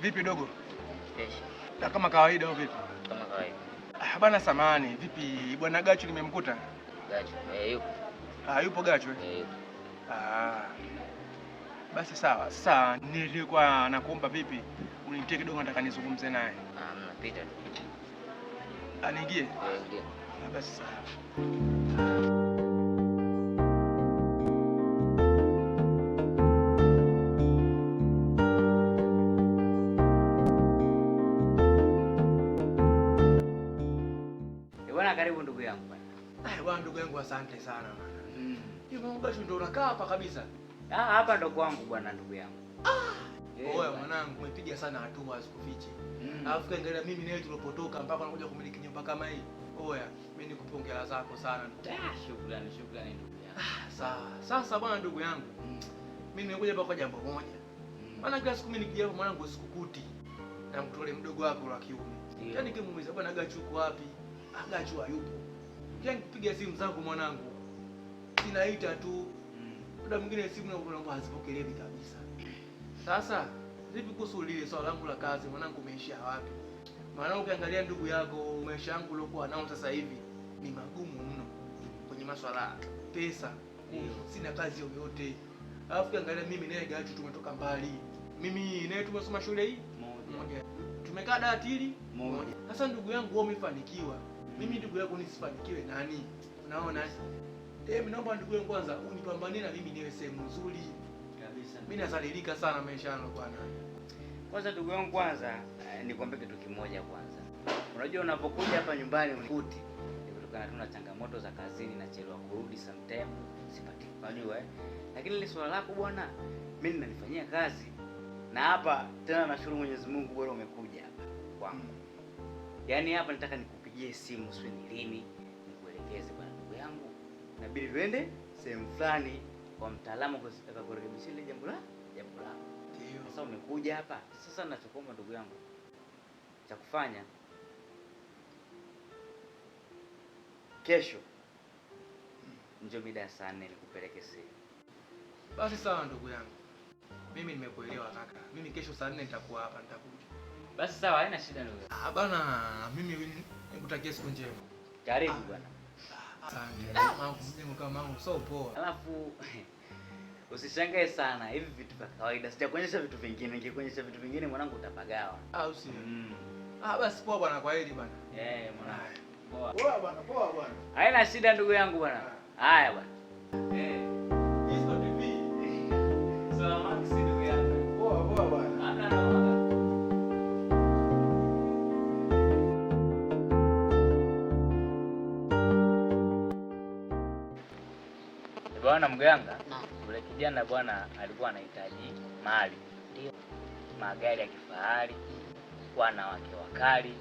Vipi dogo? Fresh. Na kama kawaida au vipi? Kama kawaida. Bana samani, vipi bwana Gachu nimemkuta? Gachu. Yupo. Yupo Gachu? Yupo. Basi sawa. Sasa nilikuwa nakuomba vipi? Unitie kidogo nataka nizungumze naye. Napita tu. Aniingie? Ingia. Basi sawa. Karibu ndugu yangu bwana. Bwana ndugu yangu asante sana bwana. Hiyo Gachu ndio unakaa hapa kabisa? Hapa ndo kwangu bwana ndugu yangu. Oya mwanangu, umepiga sana hatua sikufiche. Alafu kaangalia mimi naye tulipotoka mpaka unakuja kumiliki nyumba kama hii. Oya, mimi nikupongeza zako sana. Shukrani ndugu yangu. Sawa. Sasa bwana ndugu yangu, mimi nimekuja hapa kwa jambo moja. Maana kila siku mimi nikija hapa mwanangu sikukuti. Na mtole mdogo wako wa kiume. Yaani kimuuliza bwana Gachu uko wapi? Gachu hayupo. Yaani kupiga simu zangu mwanangu sinaita tu. Muda mwingine simu naomba hazipokelewi kabisa. Sasa vipi kuhusu lile swala langu la kazi mwanangu umeishia wapi? Maana ukiangalia ndugu yako maisha yangu uliokuwa nao sasa hivi ni magumu mno kwenye masuala pesa. Sina kazi yoyote. Alafu ukiangalia mimi naye Gachu tumetoka mbali. Mimi naye tumesoma shule hii moja. Tumekaa darasa moja. Sasa ndugu yangu wewe umefanikiwa. Mimi ndugu yako nisifanikiwe nani? Unaona? Mimi naomba ndugu yangu kwanza unipambanie na mimi niwe sehemu nzuri kabisa. Mimi nazalilika sana maisha yangu bwana. Kwanza ndugu yangu kwanza nikwambie kitu kimoja kwanza. Unajua unapokuja hapa nyumbani unikuti ni kutokana tu na changamoto za kazini na chelewa kurudi sometime sipati. Unajua Lakini ile swala lako bwana mimi ninalifanyia kazi. Na hapa tena nashukuru Mwenyezi Mungu bora umekuja hapa kwangu. Yaani hapa nataka nikupigie simu sio ni lini nikuelekeze bwana ndugu yangu. Inabidi twende sehemu fulani kwa mtaalamu kwa kurekebisha ile jambo lako. Ndio. Sasa umekuja hapa. Sasa ninachokuomba ndugu yangu cha kufanya kesho njoo mida ya saa 4 nikupeleke sehemu. Basi sawa ndugu yangu. Mimi nimekuelewa kaka. Mimi kesho saa 4 nitakuwa hapa nitakuja. Basi sawa, haina shida ndugu. Bana mimi nikutakia siku njema. Karibu bwana. Asante. Mambo mjingo kama mambo sio poa. Alafu usishangae sana. Hivi vitu vya kawaida. Sijakuonyesha vitu vingine. Ningekuonyesha vitu vingine mwanangu utapagawa. Sio. Basi poa bwana kwa heri bwana. Mwanangu. Poa bwana. Haina shida ndugu yangu bwana. Haya bwana. Poa bwana. Bwana mganga, yule kijana bwana alikuwa anahitaji mali. Ndio. Magari ya kifahari, wanawake wakali,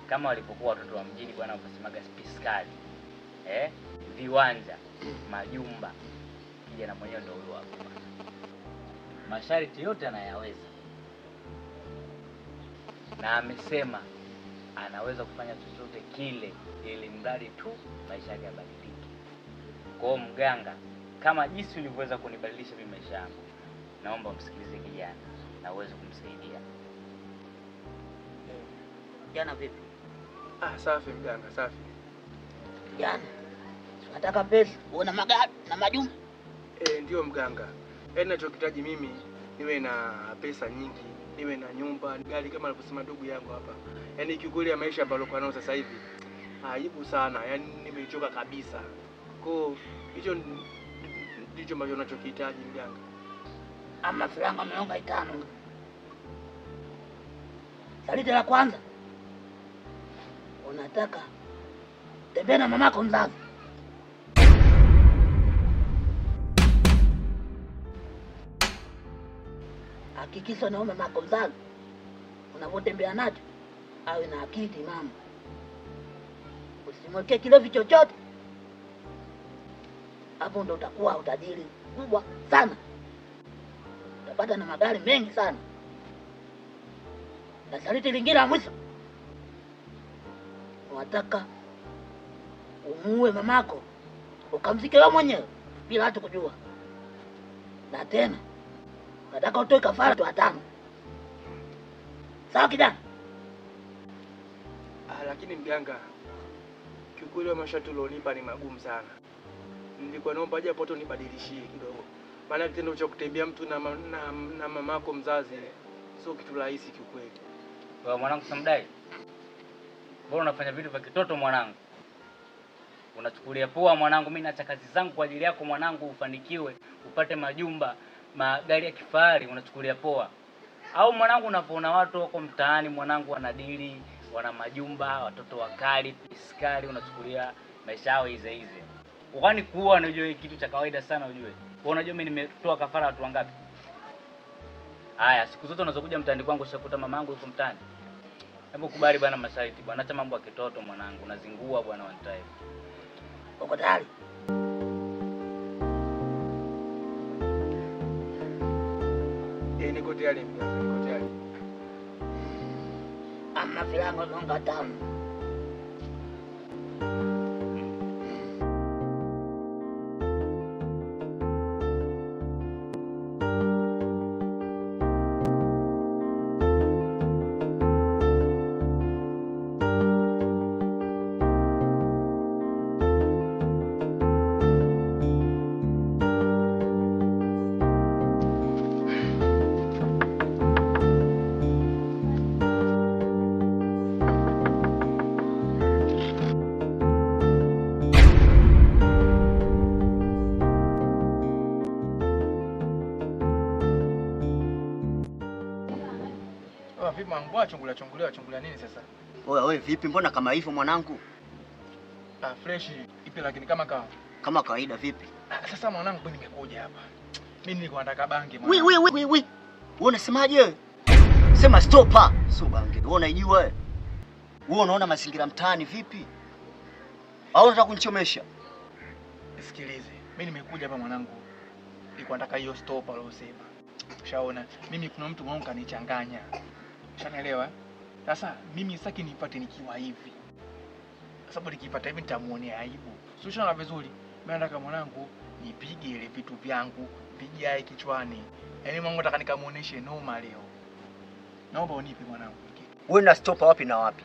kama walipokuwa watoto wa mjini bwana wakasemaga spiskali. Viwanja, majumba. Kijana mwenyewe ndio huyo hapo. Masharti yote anayaweza. Na amesema anaweza kufanya chochote kile ili mradi tu maisha yake yabadilike. Kwa mganga, kama jinsi ulivyoweza kunibadilisha mimi maisha yangu, naomba umsikilize kijana na uweze kumsaidia. Jana vipi? Safi mganga, safi. Jana. Unataka pesa, uona magari na majumba? Ndio mganga. Ninachokitaji mimi niwe na pesa nyingi, niwe na nyumba, gari kama alivyosema ndugu yangu hapa. Yaani kiukweli ya maisha ambayo kwa nao sasa hivi aibu sana. Yaani nimechoka kabisa. Kwa hicho ndicho ambacho ninachokihitaji mganga. Ama franga mionga 5. Saliti la kwanza. Unataka tembea na mamako mzazi. Hakikisha na mamako mzazi unapotembea nacho awe na akili mama. Usimwekee kilevi chochote. Hapo ndo utakuwa utajiri kubwa sana. Utapata na magari mengi sana. Na saliti lingine la mwisho. Unataka umuue mamako ukamzike wewe mwenyewe bila hata kujua. Na tena nataka utoe kafara tu 5. Sawa kijana? Lakini mganga, kiukweli masharti ulionipa ni magumu sana. Nilikuwa naomba japo tu nibadilishie kidogo. Maana kitendo cha kutembea mtu na mamako mzazi sio kitu rahisi kiukweli. Wewe mwanangu Samdai, mbona unafanya vitu vya kitoto mwanangu? Unachukulia poa mwanangu, mimi naacha kazi zangu kwa ajili yako mwanangu, ufanikiwe, upate majumba, magari ya kifahari, unachukulia poa. Au mwanangu unapoona watu wako mtaani mwanangu wanadili, wana majumba, watoto wakali, piskari, unachukulia maisha yao hizi. Kwani kuoa unajua kitu cha kawaida sana ujue. Wewe unajua mimi nimetoa kafara watu wangapi? Haya, siku zote unazokuja mtaani kwangu ushakuta mamangu yuko mtaani. Hebu kubali bwana masharti bwana, acha mambo ya kitoto mwanangu, unazingua bwana one time. Uko tayari? Niko tayari mganga, niko tayari. Ama filango nonga tamu. Vipi mbona chungulia nini sasa? Wewe vipi, mbona kama hivyo mwanangu? Fresh ipi lakini kama kawaida vipi? Sasa mwanangu mimi nimekuja hapa. Mimi nilikuwa nataka bangi mwanangu. Wewe unasemaje? Sema stopa. Sio bangi. Wewe unaijua wewe? Wewe unaona mazingira mtaani vipi? Au unataka kunichomesha? Sikilize. Mimi nimekuja hapa mwanangu. Nilikuwa nataka hiyo stopa aliyosema. Ushaona? Mimi kuna mtu mwanangu kanichanganya. Ushanielewa? Sasa mimi sitaki nipate nikiwa hivi. Sababu nikipata hivi nitamuonea aibu. Si ushaona vizuri? Mimi nataka mwanangu nipige ile vitu vyangu, vijae kichwani. Yaani mwanangu nataka nikamuoneshe noma leo. Naomba unipe mwanangu. Wewe na stopa wapi na wapi?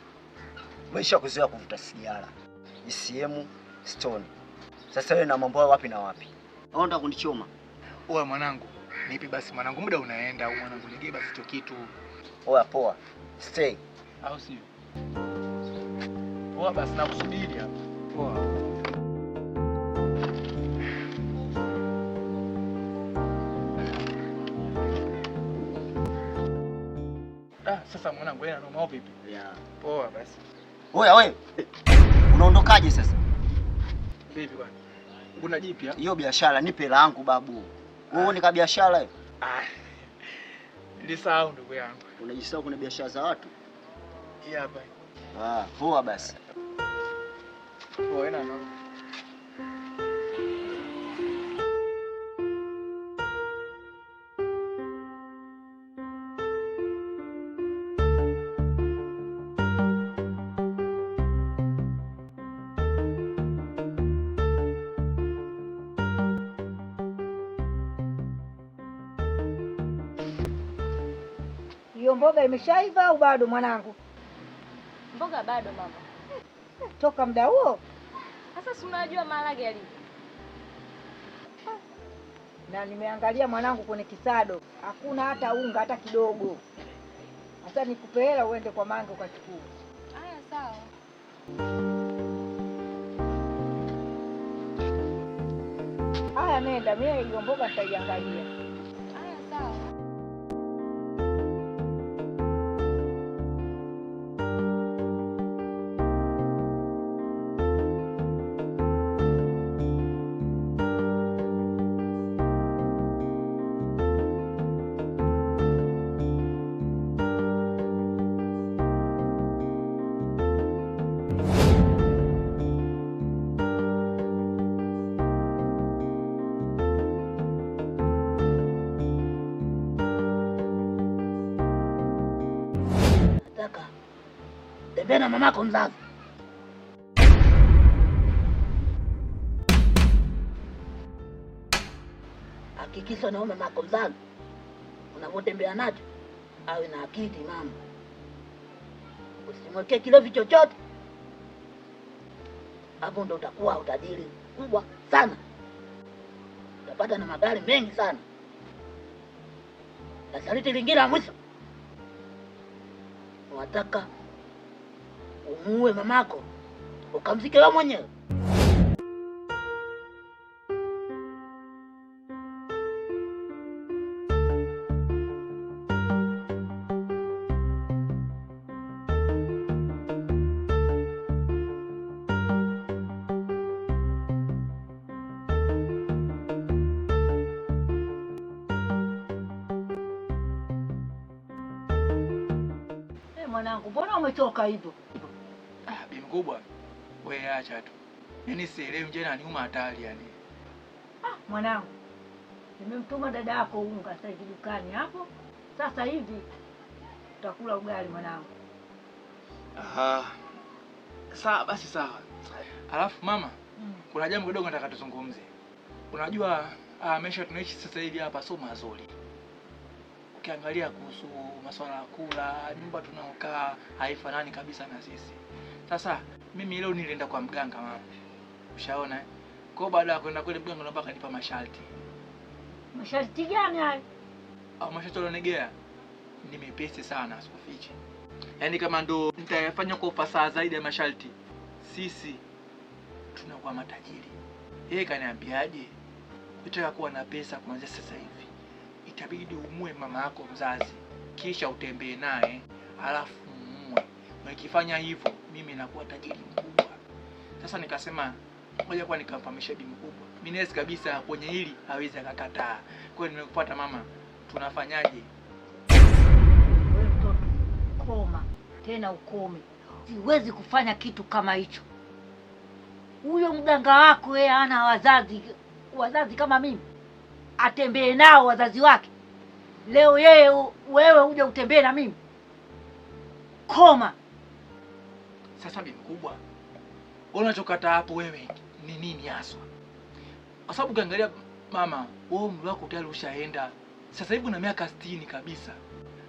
Maisha kuzoea kuvuta sigara. ECM Stone. Sasa wewe na mambo wapi na wapi? Au unataka kunichoma? Wewe mwanangu, nipi basi mwanangu, muda unaenda au mwanangu nigee basi hicho kitu. Oya poa. Stay. Au sio? Poa basi nakusubiri hapa. Poa. Sasa mwanangu wewe na noma vipi? Yeah. Poa basi. Oya wewe. Unaondokaje sasa? Vipi bwana? Kuna jipya? Hiyo biashara nipe hela yangu babu. Wewe ni biashara hiyo? Nilisahau ndugu yangu. Unajisahau kuna biashara za watu? Hii hapa. Poa basi. Poa na mama. Hiyo mboga imeshaiva au bado mwanangu? Mboga bado mama. Toka muda huo? Sasa si unajua maharage yalivyo. Na nimeangalia mwanangu kwenye kisado, hakuna hata unga hata kidogo. Sasa nikupe hela uende kwa Mange ukachukue. Haya sawa. Haya nenda, mimi hiyo mboga nitaiangalia. Haya sawa. Tembea na mamako mzazi. Hakikisha na mamako mzazi unavyotembea nacho awe na akili mama. usimwekee kilevi chochote. Hapo ndo utakuwa utajiri kubwa sana, utapata na magari mengi sana. Na sharti lingine la mwisho, unataka umuue mamako ukamzike wewe mwenyewe. Mwanangu, mbona umetoka hivyo? Bi mkubwa, wewe acha tu. Yaani sielewi nje na niuma hatari yani. Mwanangu, nimemtuma dada yako unga sasa hivi dukani hapo. Sasa hivi utakula ugali mwanangu. Sawa basi sawa. Alafu mama, kuna jambo kidogo nataka tuzungumze. Unajua maisha tunaishi sasa hivi hapa sio mazuri. Ukiangalia kuhusu masuala ya kula, nyumba tunaokaa haifanani kabisa na sisi. Sasa mimi leo nilienda kwa mganga mama. Ushaona? Kwa baada ya kwenda kule mganga naomba kanipa masharti. Masharti gani hayo? Masharti alionegea ni mepesi sana, sikufiche. Yaani kama ndo nitayafanya kwa ufasaha zaidi ya masharti, sisi tunakuwa matajiri. Yeye kaniambiaje? Ukitaka kuwa na pesa kuanzia sasa hivi, itabidi umue mama yako mzazi, kisha utembee naye, alafu muue. Na ukifanya hivyo, mimi nakuwa tajiri mkubwa. Sasa nikasema ngoja kwa nikamfahamisha bi mkubwa. Mimi nesi kabisa kwenye hili hawezi akakataa. Kwa hiyo nimekufuata mama, tunafanyaje? Wewe mtoto, koma. Tena ukome. Siwezi kufanya kitu kama hicho. Huyo mganga wako yeye ana wazazi kama mimi. Atembee nao wazazi wake. Leo wewe uje utembee na mimi. Koma. Sasa bi mkubwa, unachokataa hapo wewe ni nini haswa? Kwa sababu ukiangalia mama, wewe umri wako tayari ushaenda. Sasa hivi una miaka 60 kabisa.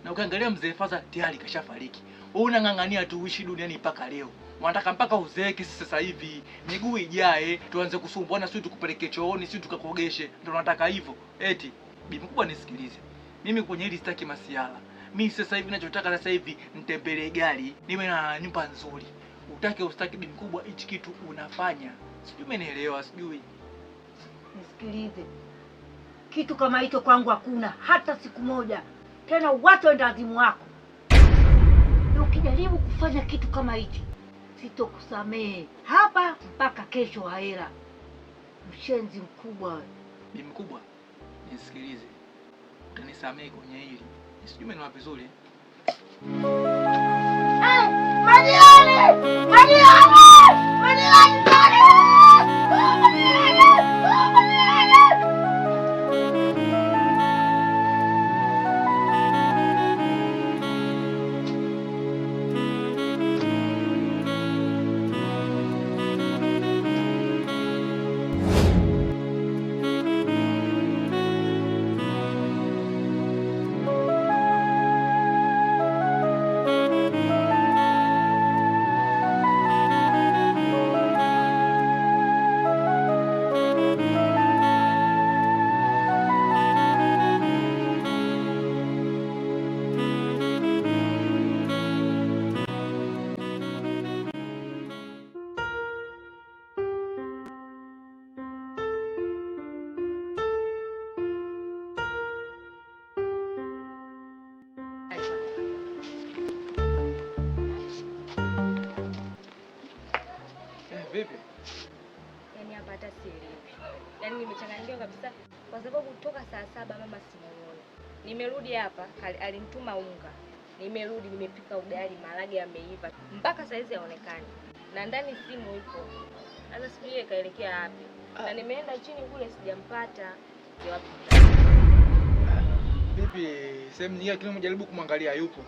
Na ukiangalia mzee Faza tayari kashafariki. Wewe unang'ang'ania tu uishi duniani mpaka leo. Wanataka mpaka uzeeke sasa hivi, miguu ijae, tuanze kusumbuana, sisi tukupeleke chooni, sisi tukakogeshe. Ndio unataka hivyo? Eti bibi mkubwa nisikilize. Mimi kwenye hili sitaki masiala. Mimi sasa hivi ninachotaka sasa hivi nitembelee gari, niwe na nyumba nzuri. Utake usitaki bibi mkubwa, hichi kitu unafanya. Sijui umenielewa, sijui. Nisikilize. Kitu kama hicho kwangu hakuna hata siku moja. Tena watu enda azimu wako. Ukijaribu kufanya kitu kama hichi, sitokusamehe hapa mpaka kesho haera. Mshenzi mkubwa wewe. Ni mkubwa. Nisikilize. Utanisamehe kwenye hili. Sijui umenielewa vizuri. Maniani! Maniani! Maniani! Vipi? Yaani hapa hata sielewi. Yaani nimechanganyikiwa kabisa kwa sababu kutoka saa 7 mama simuone. Nimerudi hapa, alinituma unga. Nimerudi nimepika ugali, maharage yameiva. Mpaka saizi haonekani. Na ndani simu ipo. Sasa sijui kaelekea wapi. Na nimeenda chini kule sijampata. Ni wapi? Vipi? Sehemu nyingine tunamjaribu kumwangalia yupo.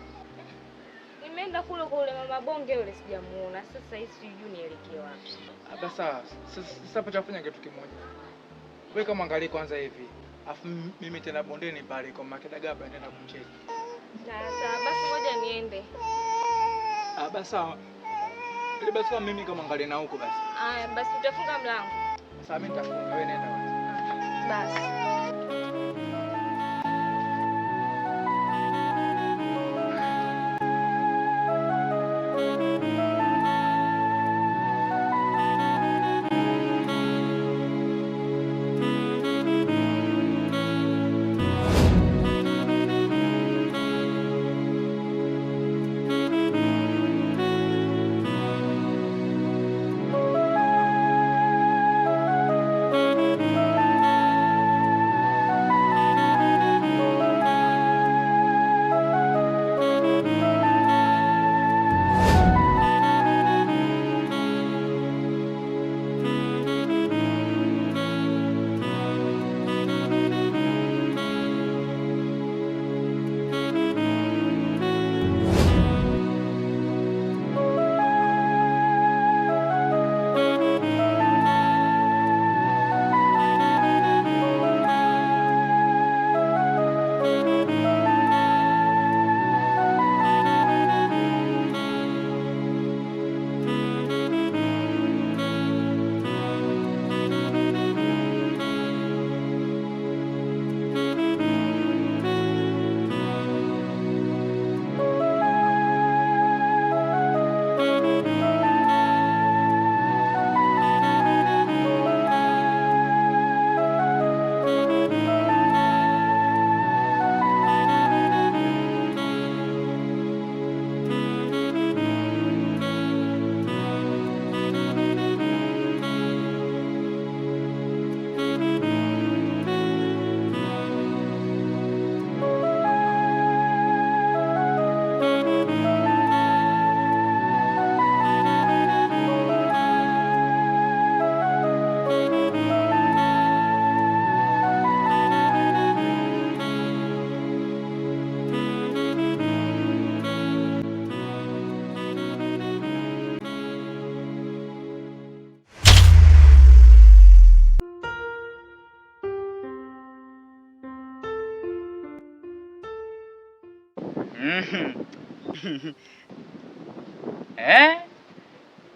Nimeenda kule mama bonge yule sijamuona. Sasa hizi sijui nielekee wapi. Hapa sawa. Sasa hapo tafanya kitu kimoja. Wewe kama angalie kwanza hivi. Afu mimi tena bondeni pale kwa Makedagaba naenda kumcheki. Sawa basi ngoja niende. Basi sawa. Ile basi kama mimi kama angalia na huko basi. Aya, basi utafunga mlango. Sasa mimi nitafunga, wewe nenda basi. Basi.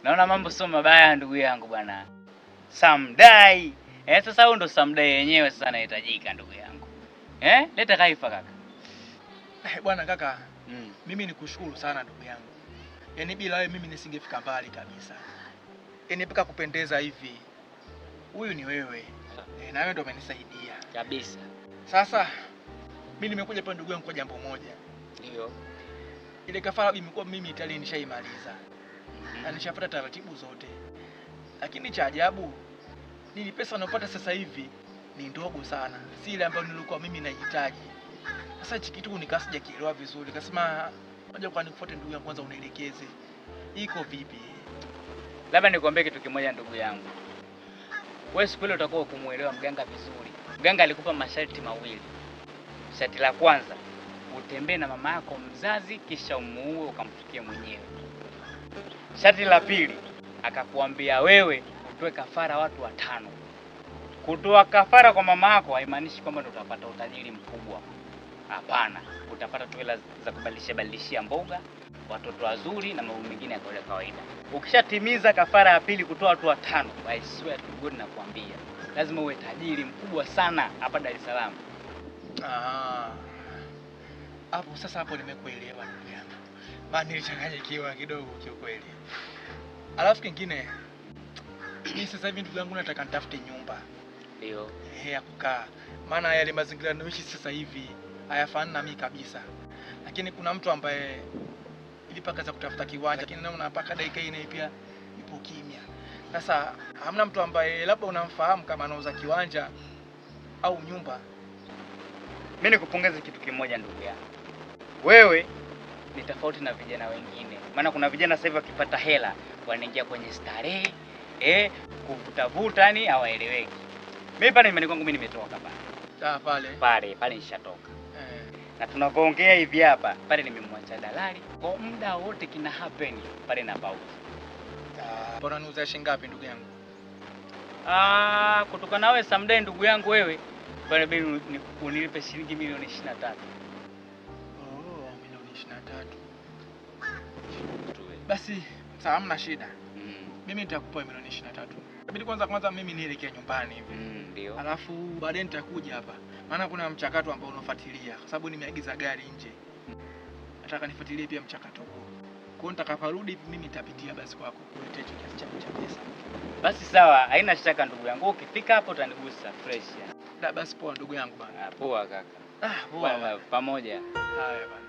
Naona mambo sio mabaya ndugu yangu bwana. Samdai. Sasa huo ndo Samdai yenyewe sasa anahitajika ndugu yangu. Leta kaifa kaka. Bwana kaka, mimi nikushukuru sana ndugu yangu. Yaani bila wewe mimi nisingefika mbali kabisa. Yaani mpaka kupendeza hivi. Huyu ni wewe. Na wewe ndo umenisaidia Kabisa. Sasa mimi nimekuja hapa ndugu yangu kwa jambo moja. Ndio. Ile kafara imekuwa mimi Italia nishaimaliza. Na nishafuata taratibu zote. Lakini cha ajabu ni pesa ninayopata sasa hivi ni ndogo sana. Si ile ambayo nilikuwa mimi nahitaji. Sasa hichi kitu nikasija kielewa vizuri. Nikasema ngoja kwa nikufuate ndugu yangu kwanza unielekeze. Iko vipi? Labda nikwambie kitu kimoja ndugu yangu. Wewe siku ile utakuwa kumuelewa mganga vizuri. Mganga alikupa masharti mawili. Sharti la kwanza, utembee na mama yako mzazi kisha umuue ukamfikie mwenyewe. Sharti la pili, akakuambia wewe utoe kafara watu 5. Kutoa kafara kwa mama yako haimaanishi kwamba ndo utapata utajiri mkubwa. Hapana, utapata tu hela za kubadilishia mboga, watoto wazuri na mambo mengine ya kawaida. Ukishatimiza kafara ya pili kutoa watu 5, I swear to God nakwambia, lazima uwe tajiri mkubwa sana hapa Dar es Salaam. Hapo sasa hapo nimekuelewa ndugu yangu. Maana nilichanganyikiwa kidogo kiukweli. Alafu kingine mimi sasa hivi ndugu yangu nataka nitafute nyumba. Ndio. Ya kukaa. Maana yale mazingira ninayoishi sasa hivi hayafanani na mimi kabisa. Lakini kuna mtu ambaye ilipaka za kutafuta kiwanja, lakini naona mpaka dakika hii pia ipo kimya. Sasa hamna mtu ambaye labda unamfahamu kama anauza kiwanja au nyumba? Mimi nikupongeze kitu kimoja ndugu yangu. Wewe ni tofauti na vijana wengine. Maana kuna vijana sasa hivi wakipata hela wanaingia kwenye starehe, kuvutavuta yani hawaeleweki. Mimi pale nyumbani kwangu mimi nimetoka pale. Pale nishatoka. Na tunapoongea hivi hapa, pale nimemwacha dalali kwa muda wote kina happen pale na pauza. Bora niuza shilingi ngapi ndugu yangu? Kutoka nawe Samdai ndugu yangu wewe, pale mimi unilipe shilingi milioni 23. Milioni 23. Basi sawa, hamna shida. Mimi nitakupa milioni 23. Inabidi kwanza mimi nielekea nyumbani hivi. Ndio. Alafu baadaye nitakuja hapa. Maana kuna mchakato ambao unafuatilia kwa sababu nimeagiza gari nje. Nataka nifuatilie pia mchakato huo. Kwa hiyo nitakaporudi mimi nitapitia basi kwako kuletea kiasi cha pesa. Basi sawa, haina shaka ndugu yangu. Ukifika hapo utanigusa fresh. Da basi poa ndugu yangu bana. Poa kaka. Poa pamoja. Haya bana.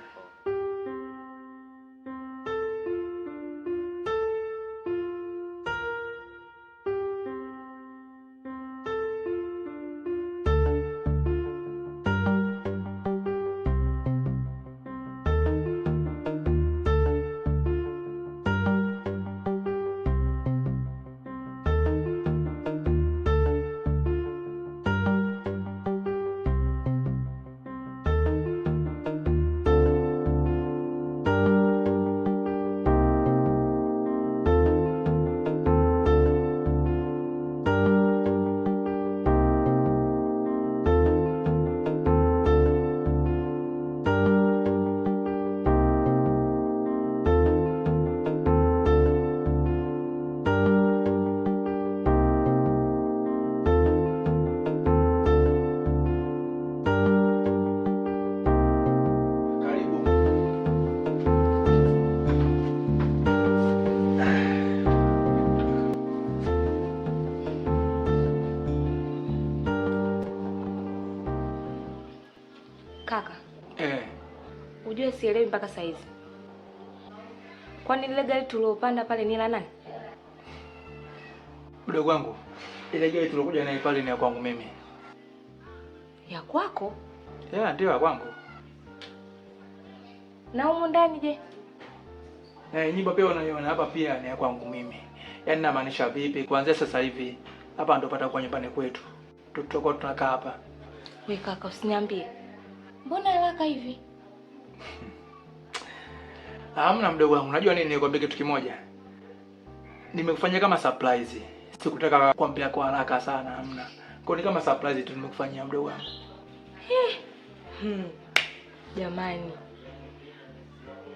Kaka. Ujue sielewi mpaka saizi. Kwani ile gari tuliopanda pale ni la nani? Mdogo wangu. Ile gari tulokuja nayo pale ni ya kwangu mimi. Ya kwako? Ndio ya kwangu. Na humu ndani je? Nyumba pia unaiona hapa pia ni ya kwangu mimi. Yaani namaanisha vipi? Kuanzia sasa hivi hapa ndo pata kwa nyumbani kwetu. Tutakuwa tunakaa hapa. Wewe kaka usiniambie. Mbona haraka hivi? Hamna mdogo wangu. Unajua nini nikwambia kitu kimoja? Nimekufanyia kama surprise. Sikutaka kukwambia kwa haraka sana, hamna. Kwa ni kama surprise tu nimekufanyia mdogo wangu. Jamani.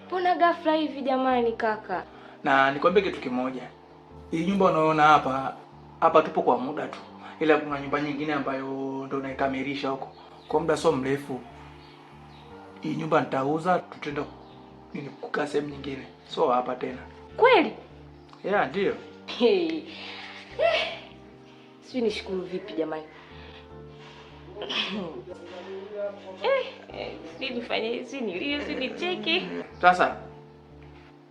Mbona ghafla hivi jamani kaka? Na nikwambie kitu kimoja. Hii nyumba unaona hapa tupo kwa muda tu. Ila kuna nyumba nyingine ambayo ndo naikamilisha huko. Kwa muda sio mrefu. Hii nyumba nitauza, tutaenda kukaa sehemu nyingine. So hapa tena. Kweli? Ndio. Sijui nishukuru vipi jamani. Sijui nifanye, sijui nilie, sijui nicheke. Sasa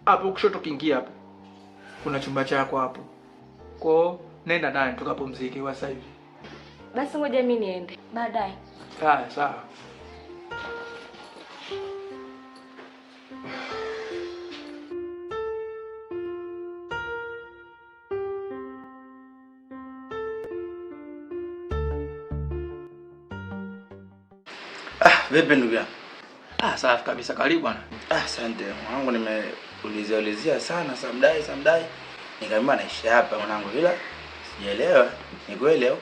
hapo kushoto kiingia hapo. Kuna chumba chako hapo. Kwa nenda ndani tukapumzike kwa sasa hivi. Basi ngoja mimi niende. Baadaye. Sawa. Vipi ndugu yangu? Safi kabisa, karibu bwana. Asante. Mwanangu nimeulizia sana samdai. Nikamwambia naishi hapa mwanangu, ila sijaelewa. Ni kweli au?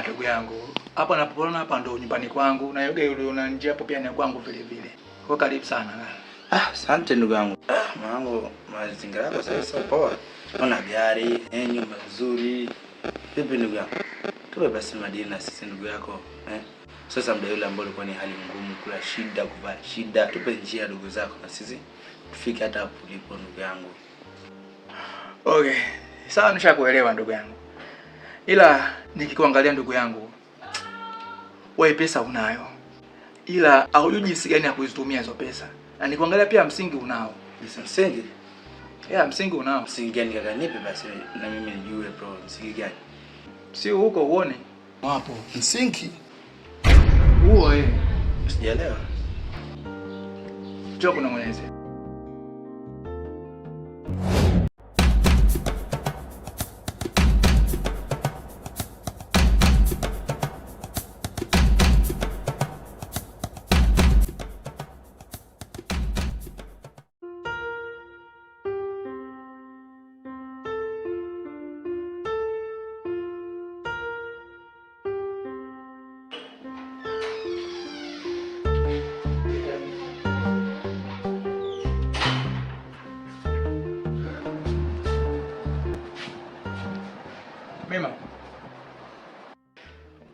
Ndugu yangu. Hapa napoona hapa ndo nyumbani kwangu na yoga yule una njia hapo pia ni kwangu vile vile. Kwa karibu sana. Asante ndugu yangu. Mwanangu mazingira yako sasa poa. Una gari, nyumba nzuri. Vipi ndugu yangu? Tuwe basi madini na sisi ndugu yako, Sasa muda yule ambao ulikuwa ni hali ngumu, kula shida, kuvaa shida, tupe njia ndugu zako na sisi tufike hata hapo ulipo ndugu yangu. Okay. Sawa, nishakuelewa ndugu yangu. Ila nikikuangalia ndugu yangu, wewe pesa unayo. Ila haujui jinsi gani ya kuzitumia hizo pesa. Na nikuangalia pia msingi unao. Msingi? Msingi unao. Msingi gani kaka, nipe basi na mimi nijue bro, msingi gani? Si huko uone. Wapo. Msingi? Huo Sijaelewa. Njoo kuna mwenezi.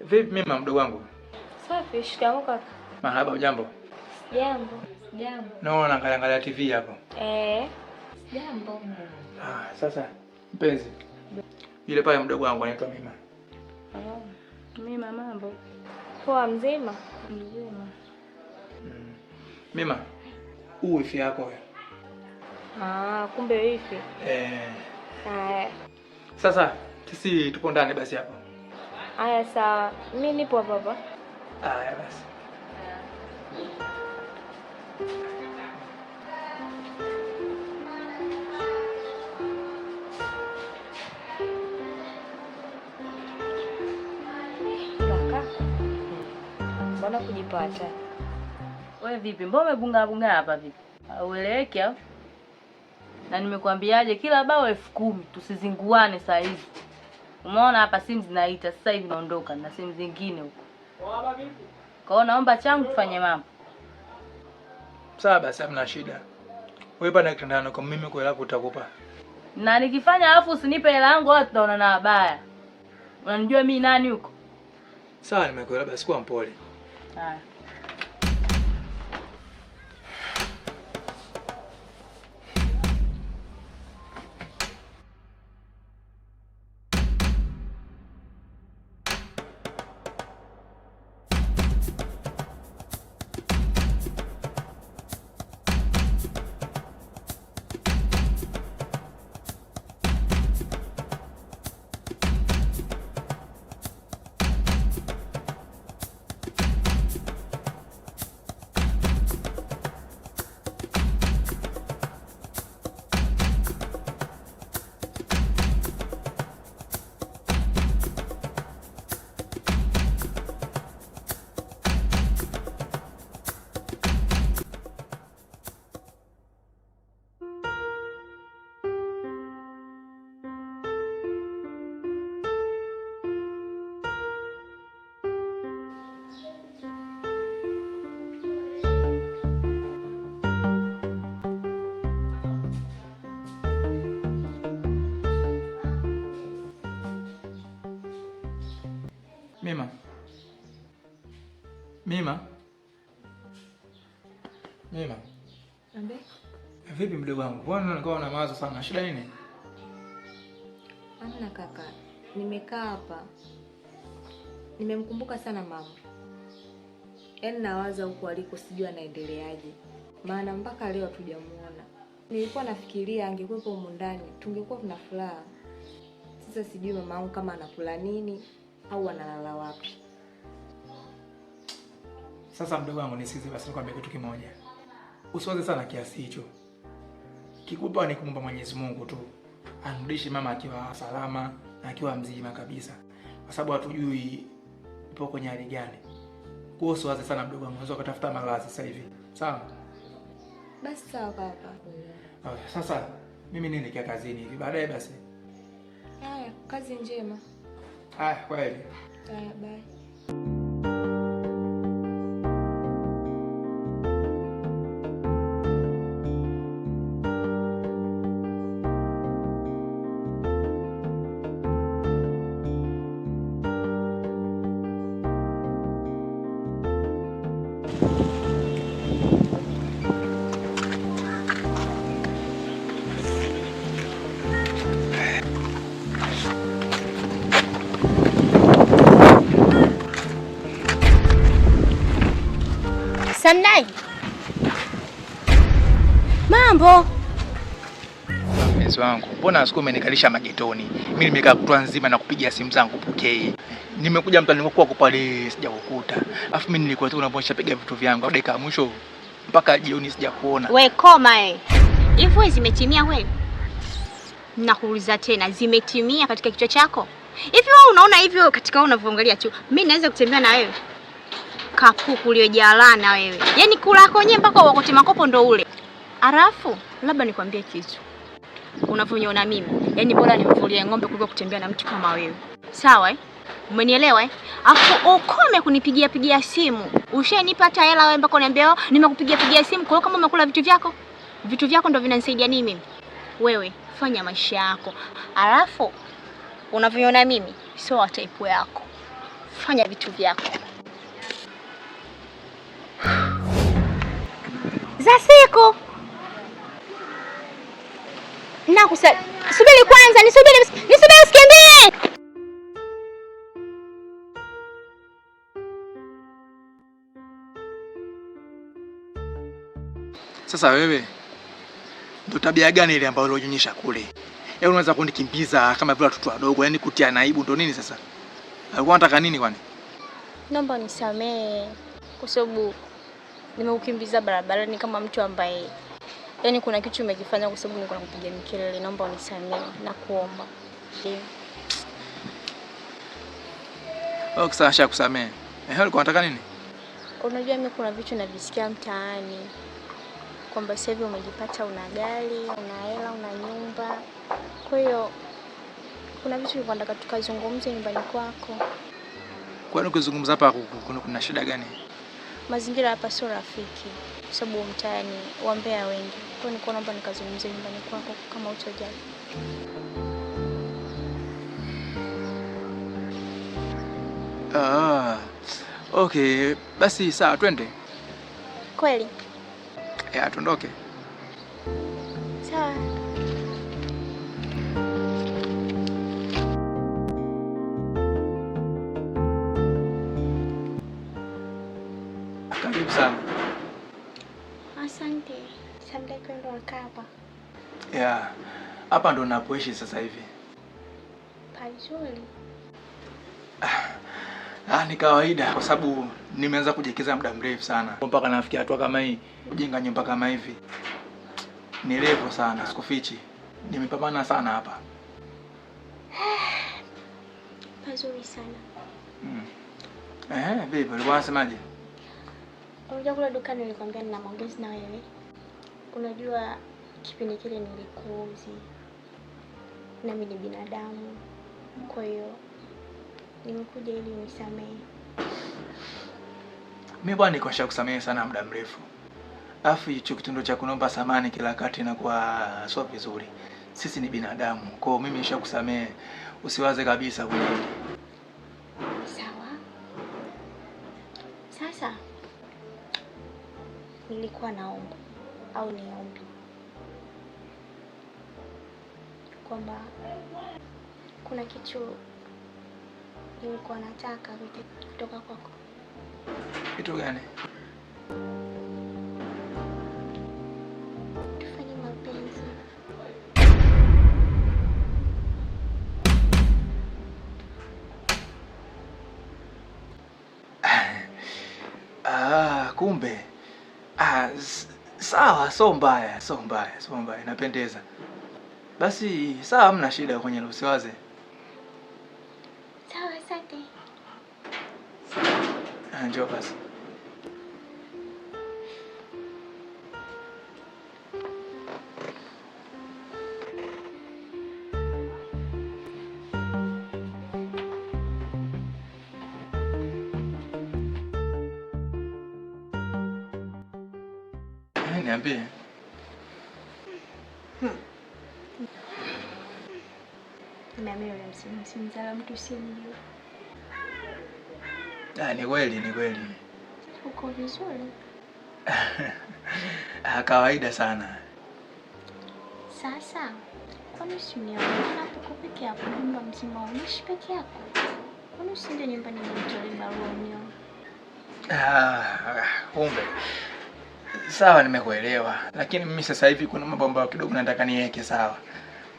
Vipi Mima mdogo wangu? Safi, shikamoo kaka. Marhaba, ujambo? Jambo. Jambo. Naona angalia TV hapo. Jambo. Sasa mpenzi. Yule pale mdogo wangu anaitwa Mima. Mima mambo. Poa mzima? Mzima. Mima, huu wifi yako wewe. Kumbe wifi. Sasa sisi tupo ndani basi hapo. Haya sawa. Mimi nipo hapa. Haya basi. Kaka. Mbona kujipata? Wewe vipi? Mbona umebunga hapa vipi? Haueleweki au? Na nimekuambiaje kila bao 10,000 tusizinguane saa hizi. Umeona hapa simu zinaita sasa hivi naondoka na simu zingine huko. Baba vipi? Kwa naomba changu tufanye mambo. Sawa basi hamna shida. Wewe pana kitandani kwa mimi kwa lako utakupa. Na nikifanya alafu usinipe hela yangu watu tunaona na habaya. Unanijua mimi nani huko? Sawa nimekuelewa basi kwa mpole. Haya. Mima. Mima. Mima. Ambe? Vipi mdogo wangu? Mbona unakuwa na mawazo sana? Shida nini? Hamna kaka. Nimekaa hapa. Nimemkumbuka sana mama. Yaani nawaza huko aliko sijui anaendeleaje. Maana mpaka leo hatujamuona. Nilikuwa nafikiria angekuwepo humu ndani, tungekuwa tuna furaha. Sasa sijui mama wangu kama anakula nini au analala wapi. Sasa mdogo wangu nisikize basi nikwambie kitu kimoja. Usiwaze sana kiasi hicho. Kikubwa ni kumomba Mwenyezi Mungu tu. Anrudishe mama akiwa salama na akiwa mzima kabisa. Kwa sababu hatujui ipo kwenye hali gani. Kwa hiyo usiwaze sana mdogo wangu, unaweza kutafuta malazi sasa hivi. Sawa? Basi sawa kaka. Okay, sasa mimi nielekea kazini hivi. Baadaye basi. Haya, kazi njema. Haya, kweli. Haya, bye. Samnai. Mambo. Mpenzi wangu, mbona siku umenikalisha magetoni? Mimi nimekaa kutwa nzima na kupigia simu zangu pokei. Nimekuja mtani nimekuwa kupale sijakukuta. Alafu mimi nilikuwa tu unaposha piga vitu vyangu dakika ya mwisho mpaka jioni sijakuona. We koma Hivyo zimetimia wewe? Nakuuliza tena, zimetimia katika kichwa chako? Hivi wewe unaona hivyo katika wewe unavyoangalia tu? Mimi naweza kutembea na wewe? Kapuku uliojalana wewe. Yaani kula kwenye mpaka wakote makopo ndo ule. Alafu labda nikwambie kitu. Unavyoniona mimi, yaani bora nimvulie ng'ombe kuliko kutembea na mtu kama wewe. Sawa Umenielewa Afu ukome kunipigia simu. Ushanipata hela wewe mpaka uniambia nimekupigia simu kwa kama umekula vitu vyako. Vitu vyako ndo vinanisaidia nini mimi? Wewe fanya maisha yako. Alafu unavyoniona mimi sio type yako. fanya vitu vyako za siku. Subiri kwanza, nisubiri usikimbie. Sasa wewe ndio tabia gani ile ambayo ulionyesha kule? Yaani unaweza kunikimbiza kama vile watoto wadogo, yaani kutia naibu ndio nini sasa? Alikuwa anataka nini kwani? Naomba unisamee kwa sababu nimeukimbiza barabarani kama mtu ambaye yaani kuna kitu umekifanya kwa sababu nilikuwa nakupiga mikelele. Naomba unisamee na kuomba. Okay, sasa nishakusamea. Ulikuwa unataka nini? Unajua mimi kuna vitu navisikia mtaani kwamba sasa hivi umejipata una gari, una hela, una nyumba. Kwa hiyo kuna vitu nilikuwa nataka tukazungumze nyumbani kwako. Kwani ukizungumza hapa kuna shida gani? Mazingira hapa sio rafiki kwa sababu mtaani wambea wengi. Kwa hiyo nilikuwa naomba nikazungumze nyumbani kwako kama utojali. Okay, basi sawa, twende. Kweli? Ya, tuondoke. Sawa. Karibu sana. Asante. Samdai kwenda wakapa. Ya, hapa ndo napoishi sasa hivi. Pazuri. Ni kawaida kwa sababu nimeanza kujikiza muda mrefu sana. Mpaka nafikia hatua kama hii, kujenga nyumba kama hivi. Ni refu sana, sikufichi. Nimepambana sana hapa. Pazuri sana. Vipi, ulikuwa unasemaje? Unajua kule dukani nilikwambia nina maongezi na wewe. Unajua kipindi kile nilikuuzi. Na mimi ni binadamu. Kwa hiyo nimekuja ili unisamehe. Mimi bwana niko nishakusamehe sana muda mrefu. Alafu hicho kitendo cha kunomba samani kila wakati inakuwa sio vizuri. Sisi ni binadamu. Kwa hiyo mimi nishakusamehe. Usiwaze kabisa kwenye hili. Sawa. Sasa nilikuwa naomba au niombe kwamba kuna kitu nilikuwa nataka kutoka kwako. Kitu gani? Tufanye mapenzi. Kumbe. Sawa, sio mbaya, inapendeza. Basi sawa, hamna shida kwenye hilo, usiwaze. Sawa, asante. Njoo basi. Niambie. Nimeamini yule msimzala mtu simjui. Ni kweli. Uko vizuri? Kawaida sana. Sasa, kwani usinione hapo peke yako, nyumba mzima unaishi peke yako? Kwani usinde nyumbani nitoe barua unione? Kumbe. Sawa, nimekuelewa. Lakini mimi sasa hivi kuna mambo ambayo kidogo nataka niweke sawa.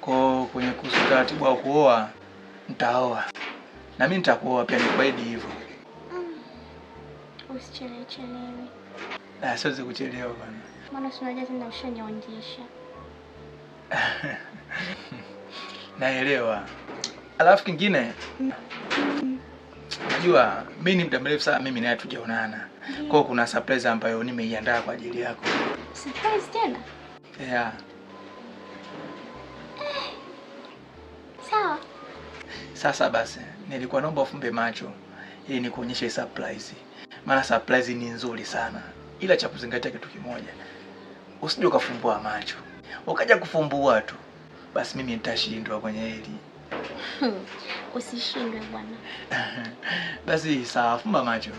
Kwa kwenye utaratibu wa kuoa, nitaoa. Na mimi nitakuoa pia, nikuahidi hivyo. Usichelewe. Siwezi kuchelewa bwana. Maana unajua tena ushanionyesha. Naelewa. Alafu kingine, najua mimi ni muda mrefu sana mimi naye tujaonana. Kwa kuna surprise ambayo nimeiandaa kwa ajili yako. Surprise tena? Yeah. Sawa. Sasa basi, nilikuwa naomba ufumbe macho ili nikuonyeshe surprise. Maana surprise ni nzuri sana. Ila cha kuzingatia kitu kimoja. Usije ukafumbua macho. Ukaja kufumbua tu, basi mimi nitashindwa kwenye hili. Usishindwe bwana. Basi sawa, fumba macho.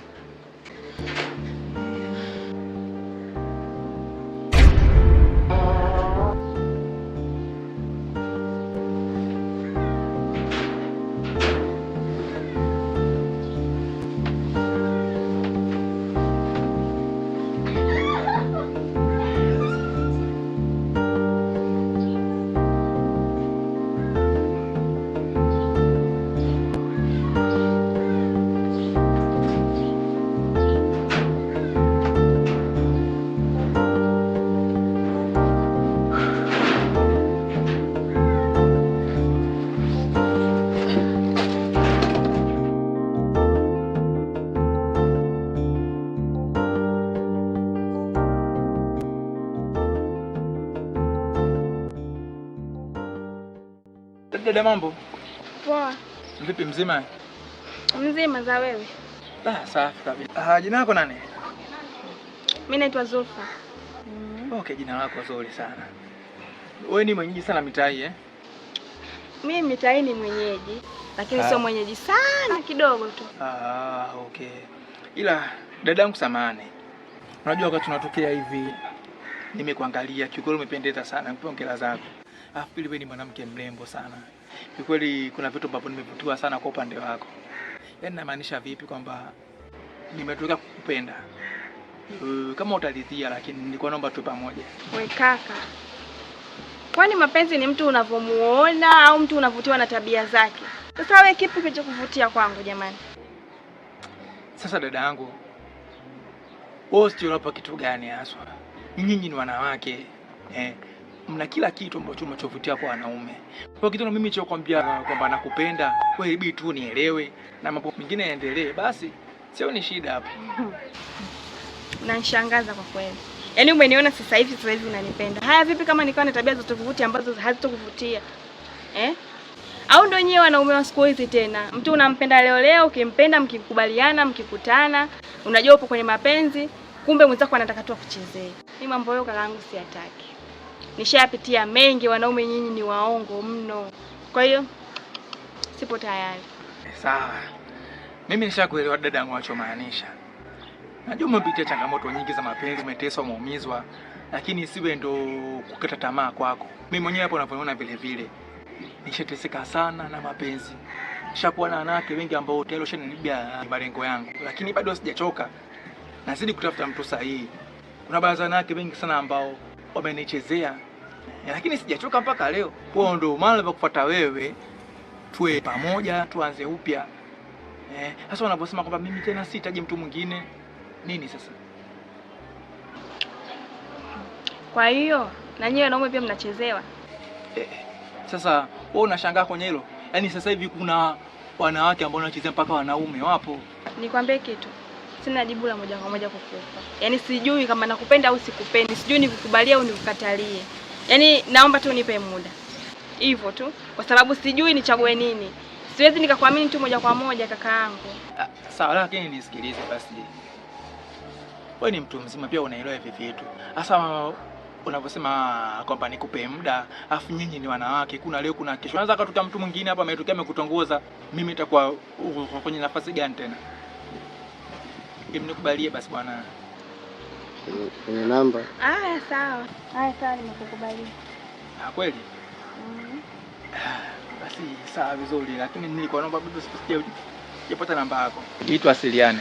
Dada, mambo? Poa. Vipi, mzima? Mzima, za wewe? Safi kabisa. Jina lako nani? Mimi naitwa Zulfa. Okay, jina lako zuri sana. Wewe ni mwenyeji sana mitai eh? Mimi mitai ni mwenyeji, lakini sio mwenyeji sana, kidogo tu. Okay. Ila dadangu, samahani. Unajua wakati tunatokea hivi nimekuangalia, kiukweli umependeza sana, nipe hongera zako. Pili, wewe ni mwanamke mrembo sana. Kiukweli kuna vitu ambavyo nimevutiwa sana kwa upande wako. Yaani namaanisha vipi, kwamba nimetoka kukupenda. Kama utaridhia, lakini nilikuwa naomba tu pamoja. We kaka, kwani mapenzi ni mtu unavomuona au mtu unavutiwa na tabia zake? Sasa wewe kipi kilichokuvutia kwangu jamani? Sasa dada yangu, wewe sio hapa kitu gani haswa? Nyinyi ni wanawake, mna kila kitu ambacho mnachovutia kwa wanaume. Kwa kitu na mimi nilichokuambia kwamba nakupenda, wewe hebu tu nielewe na mambo mengine yaendelee, basi sio ni shida hapa. Unanishangaza kwa kweli. Yaani umeniona sasa hivi unanipenda. Haya vipi kama nikawa na tabia zote kuvutia ambazo hazitokuvutia? Au ndio nyewe wanaume wa siku hizi tena? Mtu unampenda leo, ukimpenda mkikubaliana, mkikutana, unajua upo kwenye mapenzi, kumbe mwenzako anataka tu akuchezee. Ni mambo yao kakaangu siyataki. Nishapitia mengi, wanaume nyinyi ni waongo mno. Kwa hiyo sipo tayari. Sawa. Mimi nishakuelewa dada yangu unachomaanisha. Najua umepitia changamoto nyingi za mapenzi, umeteswa, umeumizwa, lakini siwe ndo kukata tamaa kwako. Mimi mwenyewe hapo unavyoona vile vile nishateseka sana na mapenzi. Nishakuwa na wanawake wengi ambao tayari washanibia malengo yangu, lakini bado sijachoka. Nazidi kutafuta mtu sahihi. Kuna baadhi ya wanawake wengi sana ambao wamenichezea, lakini sijachoka mpaka leo. Kwa ndo maana nilikufuata wewe, tuwe pamoja, tuanze upya. Sasa wanaposema kwamba mimi tena sihitaji mtu mwingine, nini sasa? Kwa hiyo na nyewe wanaume pia mnachezewa. Sasa wewe unashangaa kwenye hilo? Yaani sasa hivi kuna wanawake ambao wanachezea mpaka wanaume wapo. Nikwambie kitu, sina jibu la moja kwa moja kukupa. Yaani sijui kama nakupenda au sikupendi, sijui nikukubalia au nikukatalie. Yaani naomba tu unipe muda. Hivyo tu, kwa sababu sijui nichague nini. Siwezi nikakuamini tu moja kwa moja kakaangu. Sawa, lakini nisikilize basi. Wewe ni mtu mzima pia, unaelewa hivi vitu. Sasa unavyosema kwamba nikupe muda, afu nyinyi ni wanawake, kuna leo kuna kesho. Unaweza katuta mtu mwingine hapa ametokea amekutongoza, mimi nitakuwa kwenye nafasi gani tena? Nikubalie basi bwana. Kwenye namba. Sawa. Sawa, nimekukubalia. Kweli? Basi sawa, vizuri, lakini nilikuwa naomba bado sijapata namba yako. Ili tuwasiliane.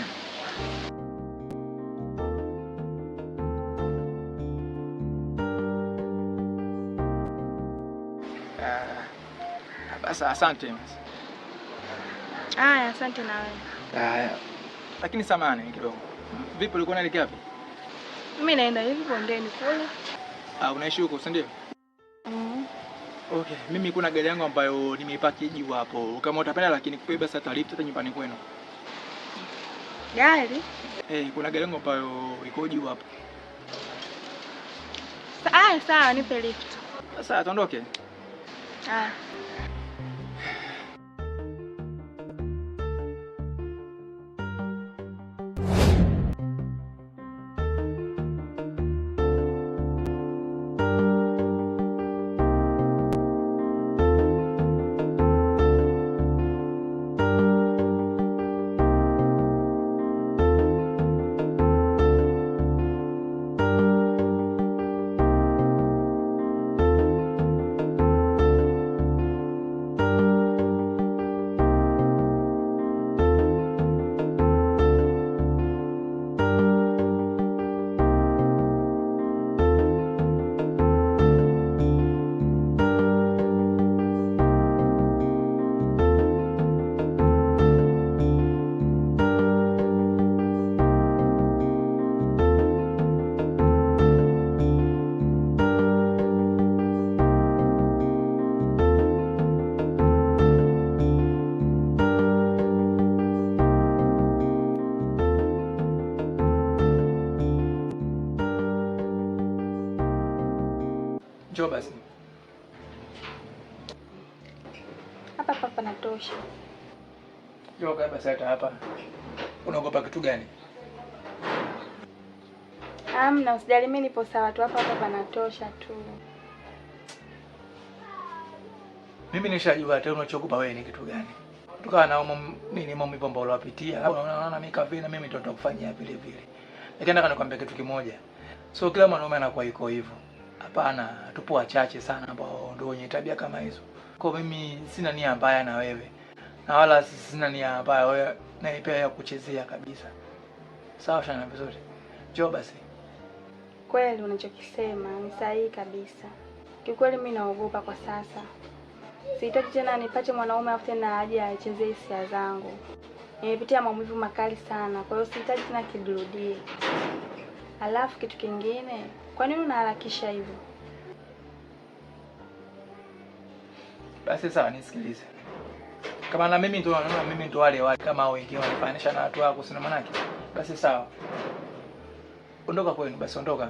Basi asante. Asante na wewe. Lakini samahani kidogo. Vipi, ulikuwa unaelekea wapi? Mimi naenda hivi bondeni kule. Unaishi huko, si ndio? Okay, mimi kuna gari yangu ambayo nimeipaki juu hapo. Kama utapenda, lakini kupe basi hata lift hata nyumbani kwenu. Gari? Kuna gari yangu ambayo iko juu hapo. Sawa, nipe lift. Sasa tuondoke. Njoo basi. Hapa panatosha. Njoo kaa basi hata hapa. Unaogopa kitu gani? Amna, usijali, mimi nipo sawa tu, hapa panatosha tu. Mimi nishajua hata unachokupa wewe ni kitu gani. Kutokana na nini maumivu ambayo uliwapitia. Unaona mimi kavi na mimi ndio kufanyia vile vile. Lakini nataka nikwambie kitu kimoja. So kila mwanaume anakuwa iko hivyo. Hapana, tupo wachache sana ambao ndio wenye tabia kama hizo. Kwa mimi sina nia mbaya na wewe. Na wala sina nia mbaya wewe na pia ya kuchezea kabisa. Sawa shana vizuri. Njoo basi. Kweli unachokisema ni sahihi kabisa. Kiukweli mimi naogopa kwa sasa. Sitaki tena nipate mwanaume afu tena aje aichezee hisia zangu. Nimepitia maumivu makali sana, kwa hiyo sitaki tena kidurudie. Alafu kitu kingine, kwa nini unaharakisha hivyo? Basi sawa, nisikilize. Kama na mimi ndo wale kama wengine wanafanisha na watu wako sina manaki. Basi sawa. Ondoka kwenu, basi ondoka.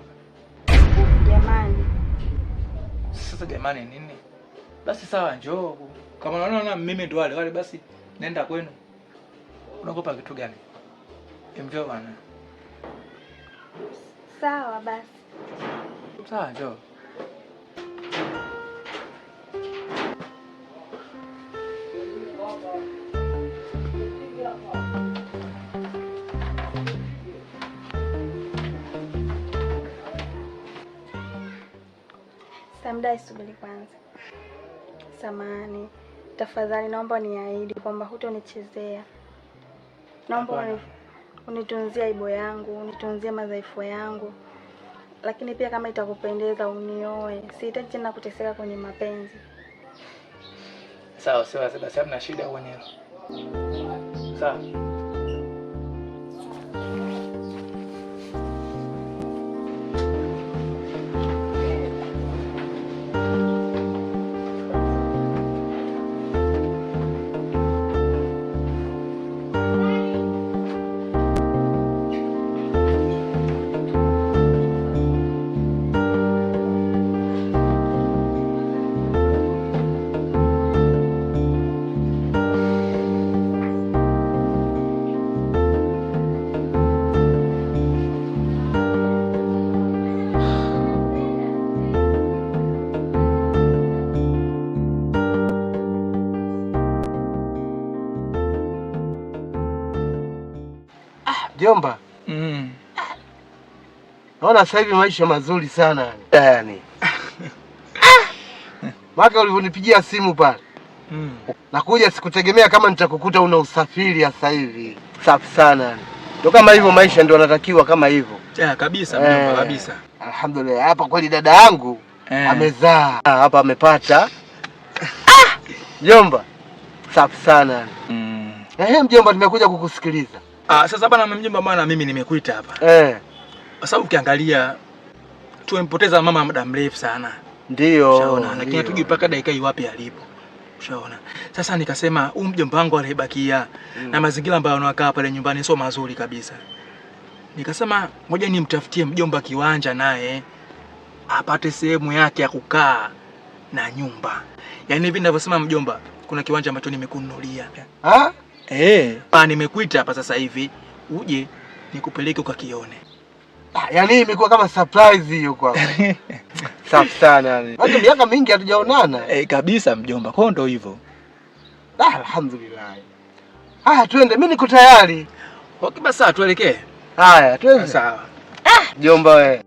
Jamani. Sasa jamani nini? Basi sawa, njoo. Kama unaona mimi ndo wale basi nenda kwenu. Unaogopa kitu gani? Njoo bwana. Sawa basi. Sawa, njoo. Samdai, subiri kwanza. Samahani. Tafadhali naomba niahidi kwamba hutonichezea. Naomba unitunzie aibu yangu, unitunzie madhaifu yangu. Lakini pia kama itakupendeza unioe. Sihitaji tena kuteseka kwenye mapenzi. Sawa, basi hamna shida kwenye hilo. Sawa. Jomba. Naona sasa hivi maisha mazuri sana yani. Maka ulivyonipigia simu pale. Nakuja sikutegemea kama nitakukuta una usafiri sasa hivi. Safi sana yani. Ndio kama hivyo maisha ndio yanatakiwa kama hivyo. Kabisa mjomba kabisa. Alhamdulillah. Hapa kweli dada yangu amezaa. Hapa amepata. Jomba. Safi sana yani. Mjomba, nimekuja kukusikiliza. Sasa bana mjomba, bwana mimi nimekuita hapa. Kwa sababu ukiangalia tumempoteza mama muda mrefu sana. Ndio. Ushaona, lakini hatujui mpaka dakika hii wapi alipo. Ushaona. Sasa nikasema huyu mjomba wangu alibakia na mazingira ambayo anakaa pale nyumbani sio mazuri kabisa. Nikasema ngoja nimtafutie mjomba kiwanja naye apate sehemu yake ya kukaa na nyumba. Yaani hivi ninavyosema mjomba, kuna kiwanja ambacho nimekununulia. Nimekuita hapa sasa hivi uje nikupeleke ukakione. Yaani imekuwa kama surprise hiyo kwako. Safi sana yani. Hata miaka mingi hatujaonana. Kabisa mjomba. Kwa ndo hivyo. Alhamdulillah. Haya twende, mimi niko tayari. Okay basi tuelekee. Haya twende. Sawa. Jomba wewe.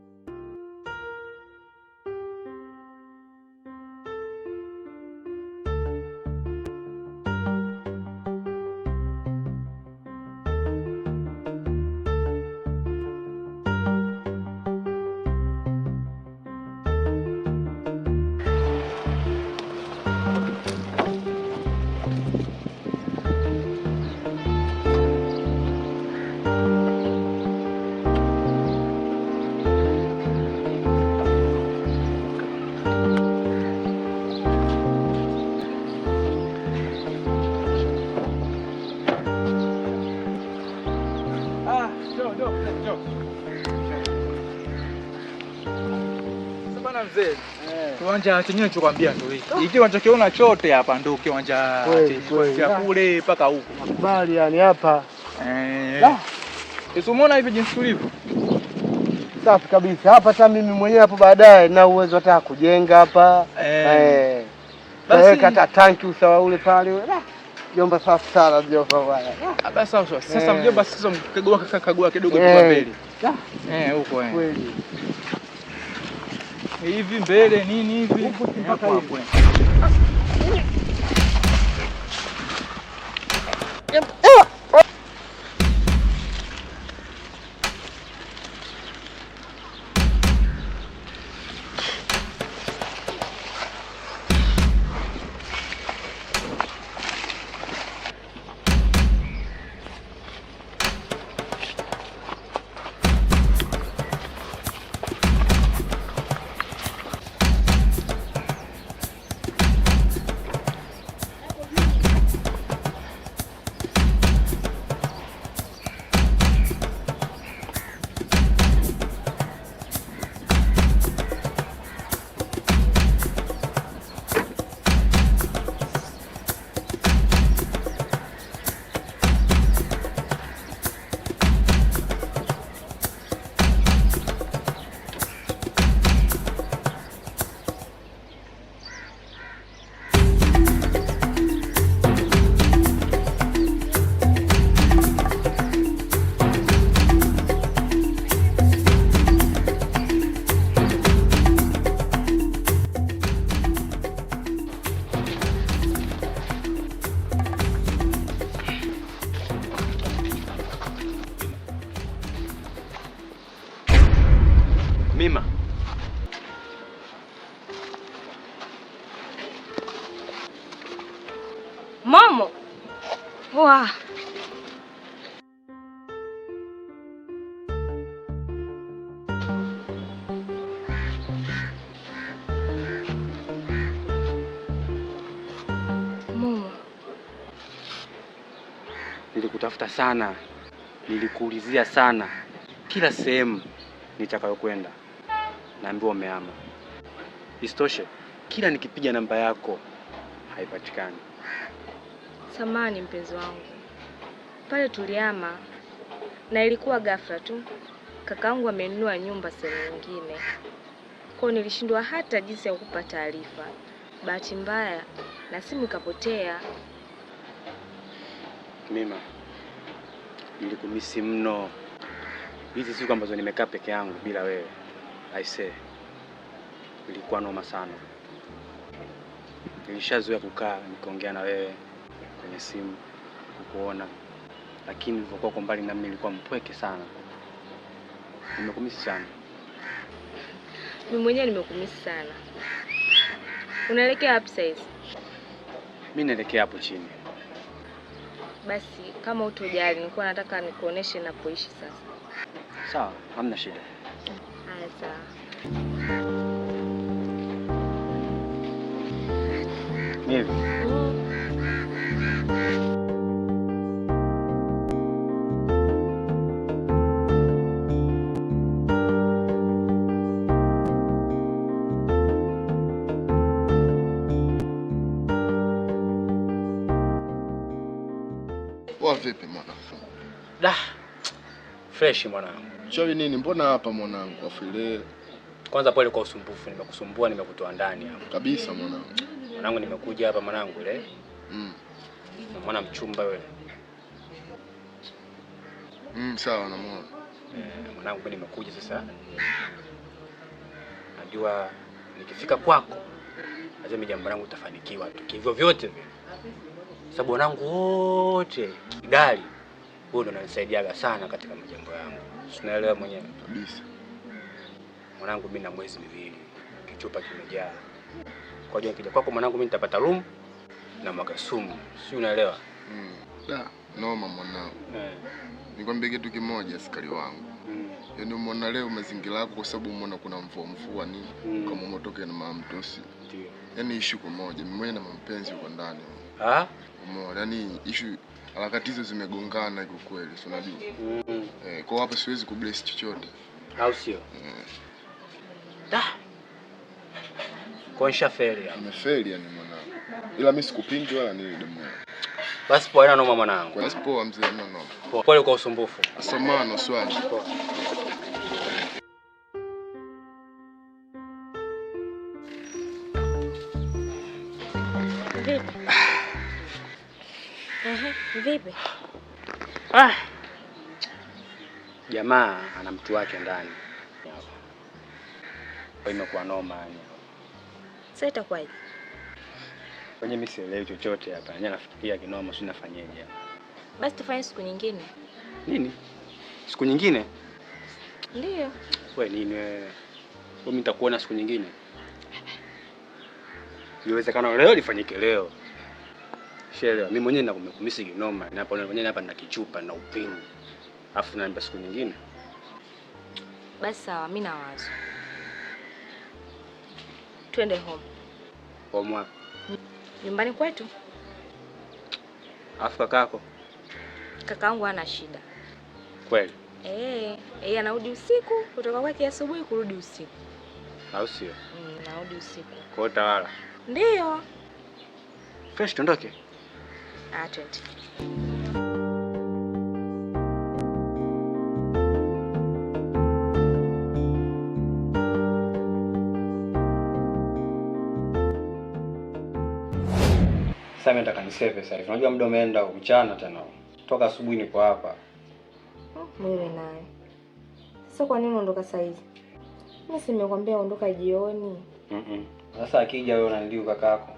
Mzee. Kiwanja chenyewe nilichokuambia ndio hiki. Hiki unachokiona chote hapa ndio kiwanja cha kule mpaka huko. Nakubali yani hapa. Umeona hivi jinsi tulivyo? Safi kabisa. Hapa hata mimi mwenyewe hapo baadaye na uwezo hata kujenga hapa. Basi kata tanki usawa ule pale. Jomba safi sana jomba bwana. Basi sawa. Sasa mjomba sasa kagua kidogo tu mbele. Huko kweli. Hivi mbele nini hivi? Mpaka hapo. Mima. Momo. Wow. Momo. Nilikutafuta sana. Nilikuulizia sana. Kila sehemu nitakayokwenda. Naambiwa umeama. Isitoshe, kila nikipiga namba yako haipatikani. Samahani mpenzi wangu. Pale tuliama na ilikuwa ghafla tu. Kakaangu amenunua nyumba sehemu nyingine. Kwa nilishindwa hata jinsi ya kukupa taarifa. Bahati mbaya na simu ikapotea. Mima, nilikumisi mno. Hizi siku ambazo nimekaa peke yangu bila wewe. I say, ilikuwa noma sana. Nilishazoea kukaa nikaongea na wewe kwenye simu, kukuona. Lakini nilipokuwa kwa mbali na mimi nilikuwa mpweke sana. Nimekumisi sana. Mimi mwenyewe nimekumisi sana. Unaelekea wapi sasa? Mimi naelekea hapo chini. Basi kama utojali nilikuwa nataka nikuoneshe ninapoishi sasa. Sawa, hamna shida. Haya sawa. Hivi. Poa vipi mwanangu? Fresh mwanangu. Chawi nini? Mbona hapa mwanangu? Afile. Kwanza pole kwa usumbufu, nimekusumbua, nimekutoa ndani hapa. Kabisa mwanangu. Mwanangu nimekuja hapa mwanangu ile. Na mwana mchumba wewe. Sawa na mwana. Mwanangu mimi nimekuja sasa. Najua nikifika kwako lazima jambo langu utafanikiwa tu. Hivyo vyote vile. Sababu wanangu wote idali wewe ndo unanisaidiaga sana katika majambo yangu. Unaelewa mwenyewe kabisa. Mwanangu mimi na mwezi miwili kichupa kimejaa. Kwa hiyo nikija kwako mwanangu mimi nitapata room na magasumu. Si unaelewa? Noma mwanangu. Nikwambie kitu kimoja askari wangu. Yaani umeona leo mazingira yako kwa sababu umeona kuna mvua nini kama umotoke na mamtosi. Ndio. Yaani issue kwa moja, mimi na mpenzi uko ndani. Umeona yaani issue harakati hizo zimegongana kwa kweli, si unajua? Kwa hapa siwezi kubless chochote. Au sio? Kuonyesha feli yani. Amefeli yani mwanangu. Ila mimi sikupingi wala nini demu. Basi poa, ina noma mwanangu. Basi poa mzee, no no. Pole kwa usumbufu. Asamano swali. Poa. Vipi? Vipi? Jamaa ana mtu wake ndani. Kwa imekuwa noma yani. Sasa itakuwaje? Kwenye mimi sielewi chochote hapa. Nanya nafikiria kinoma, si nafanyaje hapa. Basi tufanye siku nyingine. Nini? Siku nyingine? Ndio. Wewe nini wewe? Mimi nitakuona siku nyingine. Iwezekana leo lifanyike leo. Shelewa, mimi mwenyewe nakumikumisi kinoma. Ninapoona mwenyewe hapa nina kichupa na upingu. Alafu naambia siku nyingine. Basi sawa, mimi na wazo. Twende home. Home wapi? Nyumbani kwetu. Alafu kakako? Kakaangu hana shida. Kweli? Anarudi usiku, kutoka kwake asubuhi kurudi usiku. Au sio? Narudi usiku. Kwa tawala. Ndio. Fresh tuondoke. Twende. Sasa mimi nataka niseve sasa. Unajua muda umeenda mchana tena. Toka asubuhi niko hapa. Wewe naye. Sasa kwa nini unaondoka saa hizi? Mimi si nimekwambia ondoka jioni. Sasa akija wewe unaniliu kakako.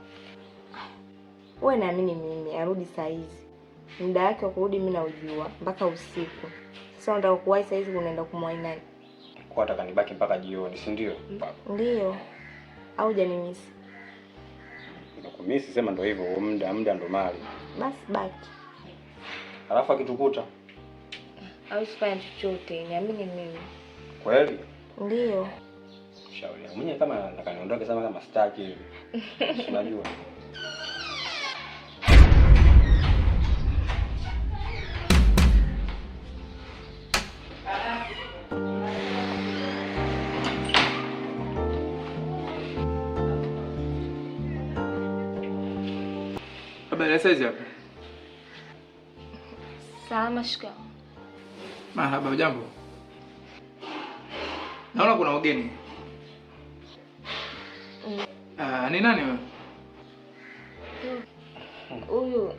Wewe naamini mimi arudi saa hizi. Muda wake wa kurudi mimi naujua mpaka usiku. Sasa unataka kuwahi saa hizi unaenda kumwahi nani? Kwa nataka nibaki mpaka jioni, si ndio? Ndio. Au hujanimisi? Nakumisi, sema ndio hivyo, muda ndo mali. Basi baki. Alafu akitukuta au sifanye chochote, niamini mimi. Kweli? Ndio. Shauri yangu mwenyewe, kama nataka niondoke sana kama staki hivi. Unajua. Habari sasa hapa. Salama shika. Marhaba, hujambo? Naona kuna wageni. Ni nani wewe? Huyu.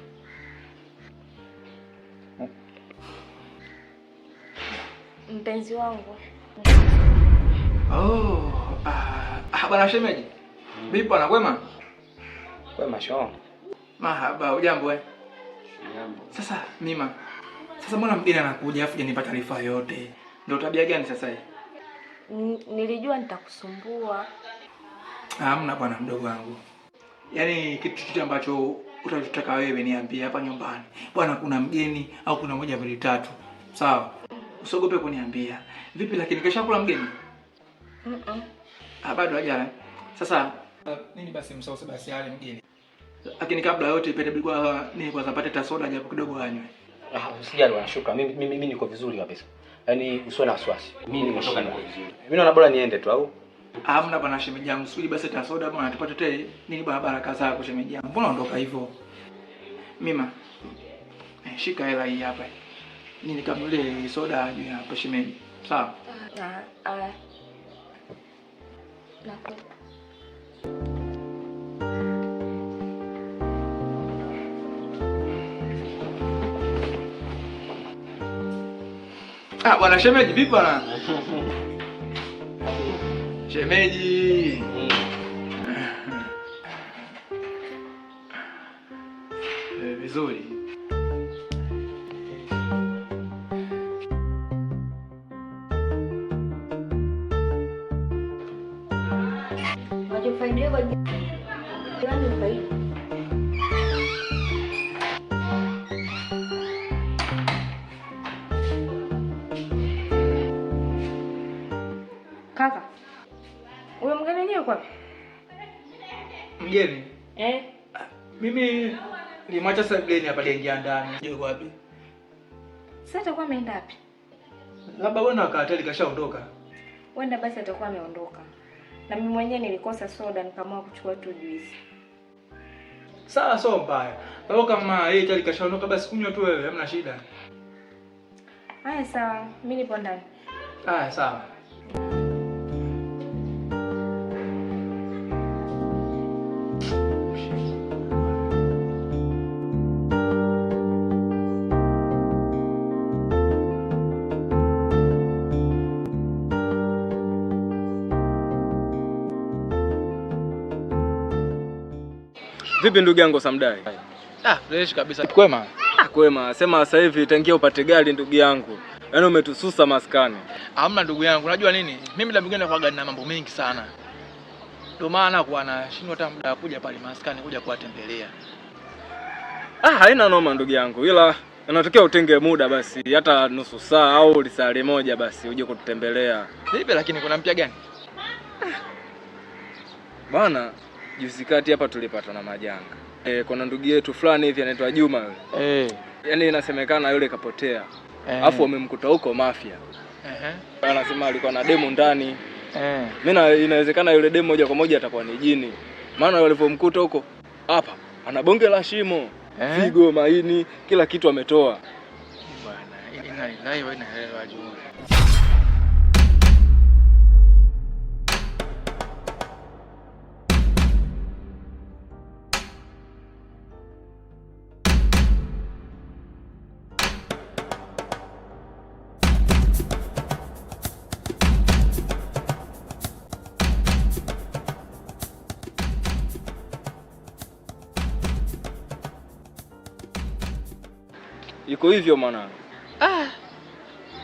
Mpenzi wangu. Bwana shemeji. Vipi bwana, kwema? Kwema shoo. Marhaba, hujambo wewe? Jambo. Sasa Mima. Sasa mbona mgeni anakuja afu hajanipa taarifa yote? Ndio tabia gani sasa hii? Nilijua nitakusumbua. Hamna bwana mdogo wangu. Yaani kitu ambacho utataka wewe niambie hapa nyumbani. Bwana kuna mgeni au kuna moja mbili tatu. Sawa? Usiogope kuniambia. Vipi lakini kesha kula mgeni? Bado hajala. Sasa nini basi msausa basi yale mgeni. Lakini kabla yote ipende bigwa nini kwanza pate tasoda japo kidogo anywe. Usijali bwana, shuka. Mimi niko vizuri kabisa. Yaani usiwe na wasiwasi. Mimi nimetoka niko vizuri. Mimi naona bora niende tu au? Hamna bwana shemeji yangu, sudi basi tasoda bwana tupate tete nini baraka zako shemeji yangu. Mbona ondoka hivyo? Mima. Shika hela hii hapa. Nini kama ile soda juu hapa shemeji. Sawa? Bwana shemeji, vipi bwana? Shemeji. Vizuri. Wajifaidia kwa jirani faida. Kaka. Huyo mgeni wenyewe kwa? Mgeni? Mimi nilimwacha sasa mgeni hapa aliingia ndani. Yuko wapi? Sasa atakuwa ameenda wapi? Labda wewe na kateli kashaondoka. Wenda basi atakuwa ameondoka. Na mimi mwenyewe nilikosa soda nikaamua kuchukua tu juice. Sawa, sio mbaya. Baba kama yeye tayari kashaondoka basi kunywa tu wewe, hamna shida. Haya sawa, mimi nipo ndani. Haya sawa. Vipi ndugu yangu Samdai? Fresh kabisa. Kwema? Kwema. Sema sasa hivi tangia upate gari ndugu yangu. Yaani umetususa maskani. Hamna ndugu yangu. Unajua nini? Mimi muda mwingine kwa gari na mambo mengi sana. Ndio maana kwa nashindwa hata muda kuja pale maskani kuja kuwatembelea. Haina noma ndugu yangu. Ila inatokea utenge muda basi hata nusu saa au lisali moja basi uje kututembelea. Vipi lakini kuna mpya gani? Bwana, juzi kati hapa tulipata na majanga. Kuna ndugu yetu fulani hivi anaitwa Juma yule. Yaani inasemekana yule kapotea. Alafu wamemkuta huko Mafia. Anasema alikuwa na demo ndani. Mimi inawezekana yule demo moja kwa moja atakuwa ni jini. Maana walivyomkuta huko hapa ana bonge la shimo. Figo, maini, kila kitu ametoa. Bwana, inalilahi inaelewa Juma. Iko hivyo mwanangu.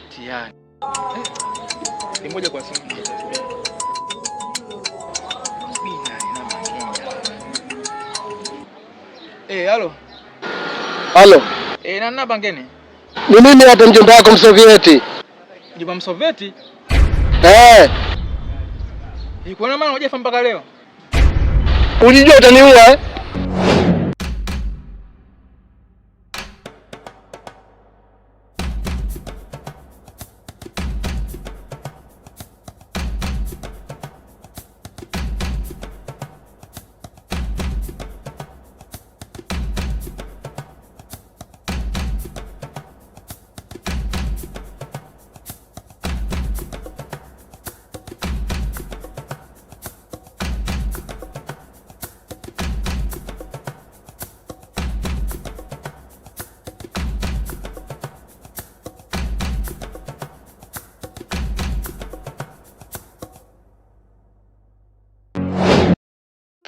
Tiani. Ni moja kwa simu. Halo. Halo. Nani bangeni? Ni mimi hapa mjomba wako Msovieti. Mjomba Msovieti? Iko na maana hujafa mpaka leo? Ulijua utaniua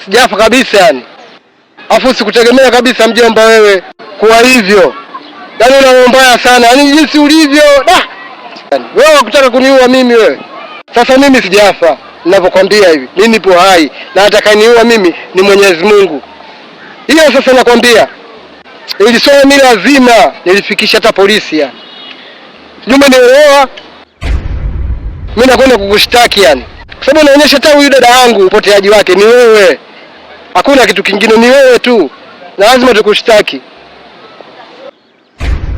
Sijafa kabisa yani. Afu sikutegemea kabisa mjomba wewe kuwa hivyo. Yaani una mbaya sana. Yaani jinsi ulivyo. Wewe unataka kuniua mimi wewe. Sasa mimi sijafa. Ninavyokuambia hivi. Mimi nipo hai na atakayeniua mimi ni Mwenyezi Mungu. Hiyo sasa nakwambia. Ili swala mimi lazima nilifikisha hata polisi ya. Nyuma nielewa. Mimi nakwenda kukushtaki yani. Kwa sababu naonyesha hata huyu dada yangu upoteaji wake ni wewe. Hakuna kitu kingine, ni wewe tu. Na lazima tukushtaki.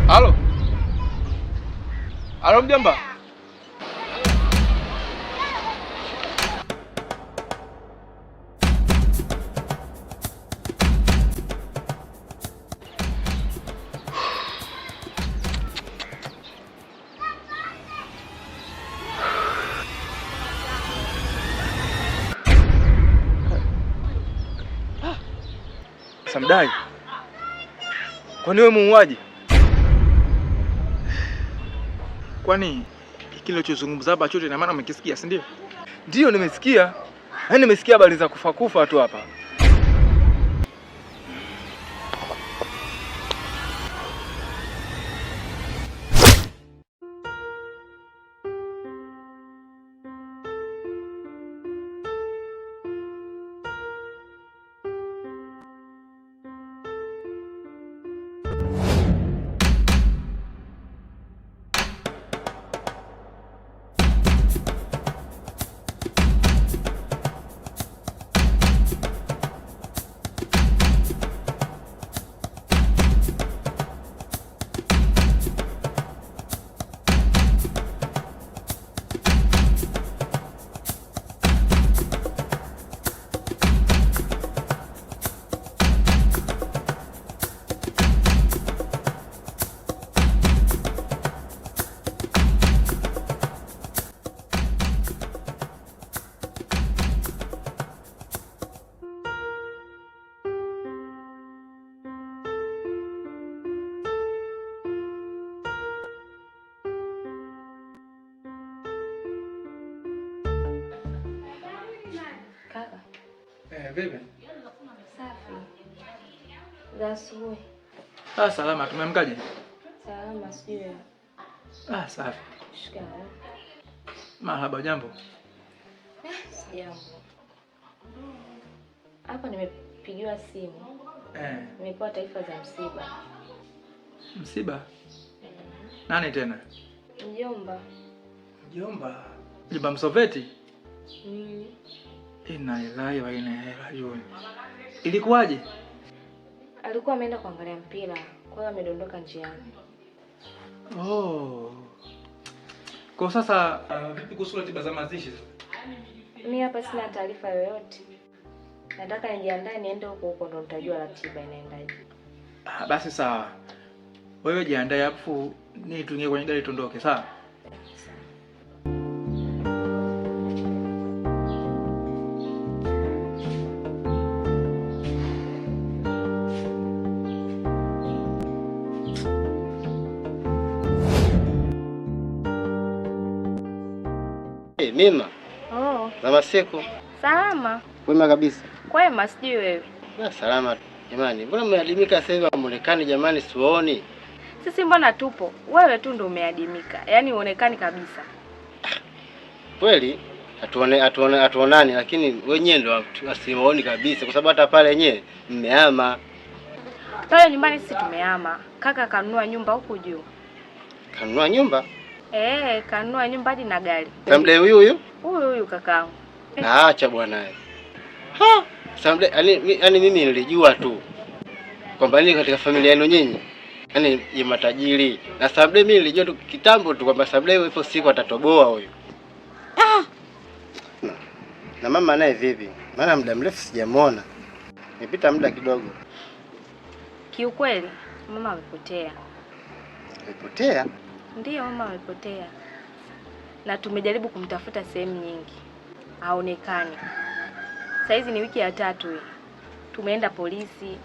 Halo. Halo mjomba. Samdai. Kwani wewe muuaji? Kwani kile ulichozungumza hapa chote na maana umekisikia, si ndio? Ndio nimesikia. Yaani nimesikia habari za kufa tu hapa. Vipi? Safi. Za asubuhi. Salama, tumemkaje? Salama sijui. Safi. Shikamoo. Marhaba, jambo? Sijambo. Hapa nimepigiwa simu. Nimepewa taarifa za msiba. Msiba? Nani tena? Mjomba. Mjomba? Mjomba Msoveti? Inna lillahi wa inna ilaihi rajiun. Ilikuwaje? Alikuwa ameenda kuangalia mpira, kwa hiyo amedondoka njiani. Kwa sasa vipi kuhusu ratiba za mazishi? Mimi hapa sina taarifa yoyote. Nataka nijiandae niende huko ndo nitajua ratiba inaendaje. Basi sawa. Wewe jiandae hapo ni tuingie kwenye gari tuondoke, sawa? Mima. Za masiku. Salama. Wema kabisa. Kwema sijui wewe. Salama. Jamani, mbona mmeadimika sasa hivi muonekani jamani sioni? Sisi mbona tupo? Wewe tu ndo umeadimika. Yaani uonekani kabisa. Kweli? Hatuonani lakini wenyewe ndo wasimuoni kabisa kwa sababu hata pale yenyewe mmehama. Pale nyumbani sisi tumehama. Kaka kanunua nyumba huku juu. Kanunua nyumba? Kanunua nyumba hadi na gari. Samdai huyu? Huyu kakaangu. Acha bwana wewe. Samdai yani mimi nilijua tu kwamba ni katika familia yenu nyinyi. Yaani ya matajiri. Na Samdai mimi nilijua tu kitambo tu kwamba Samdai ipo siku atatoboa huyu. Na mama naye vipi? Maana muda mrefu sijamuona. Nipita muda kidogo. Kiukweli mama amepotea. Amepotea? Ndiyo, mama amepotea. Na tumejaribu kumtafuta sehemu nyingi. Haonekani. Saizi ni wiki ya 3 hii. Tumeenda polisi.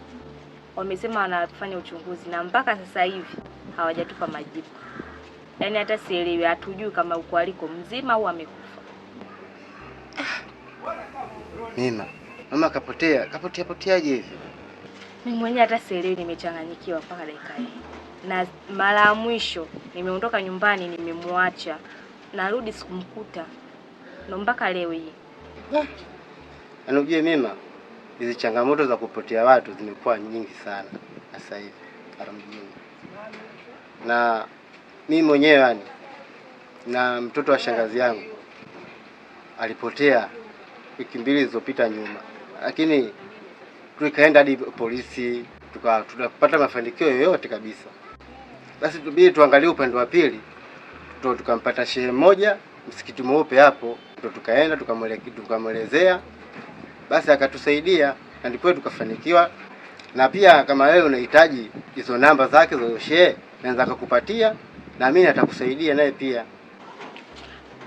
Wamesema wanafanya uchunguzi na mpaka sasa hivi hawajatupa majibu. Yaani hata sielewi, hatujui kama uko aliko mzima au amekufa. Mima, mama kapotea. Kapoteaje hivi? Mimi mwenyewe hata sielewi, nimechanganyikiwa mpaka dakika hii. Na mara ya mwisho nimeondoka nyumbani nimemwacha. Narudi sikumkuta. Ndo mpaka leo hii. Anujue Mima, hizi changamoto za kupotea watu zimekuwa nyingi sana sasa hivi hapa mjini. Na mimi mwenyewe yani na mtoto wa shangazi yangu alipotea wiki 2 zilizopita nyuma. Lakini tukaenda hadi polisi, tukapata mafanikio yoyote kabisa. Basi tubidi tuangalie upande wa pili. Tukampata shehe mmoja msikiti mweupe hapo, tukaenda tukamwelezea, basi akatusaidia na ndipo tukafanikiwa. Na pia kama wewe unahitaji hizo namba zake za shehe, naweza kukupatia na mimi nitakusaidia naye pia.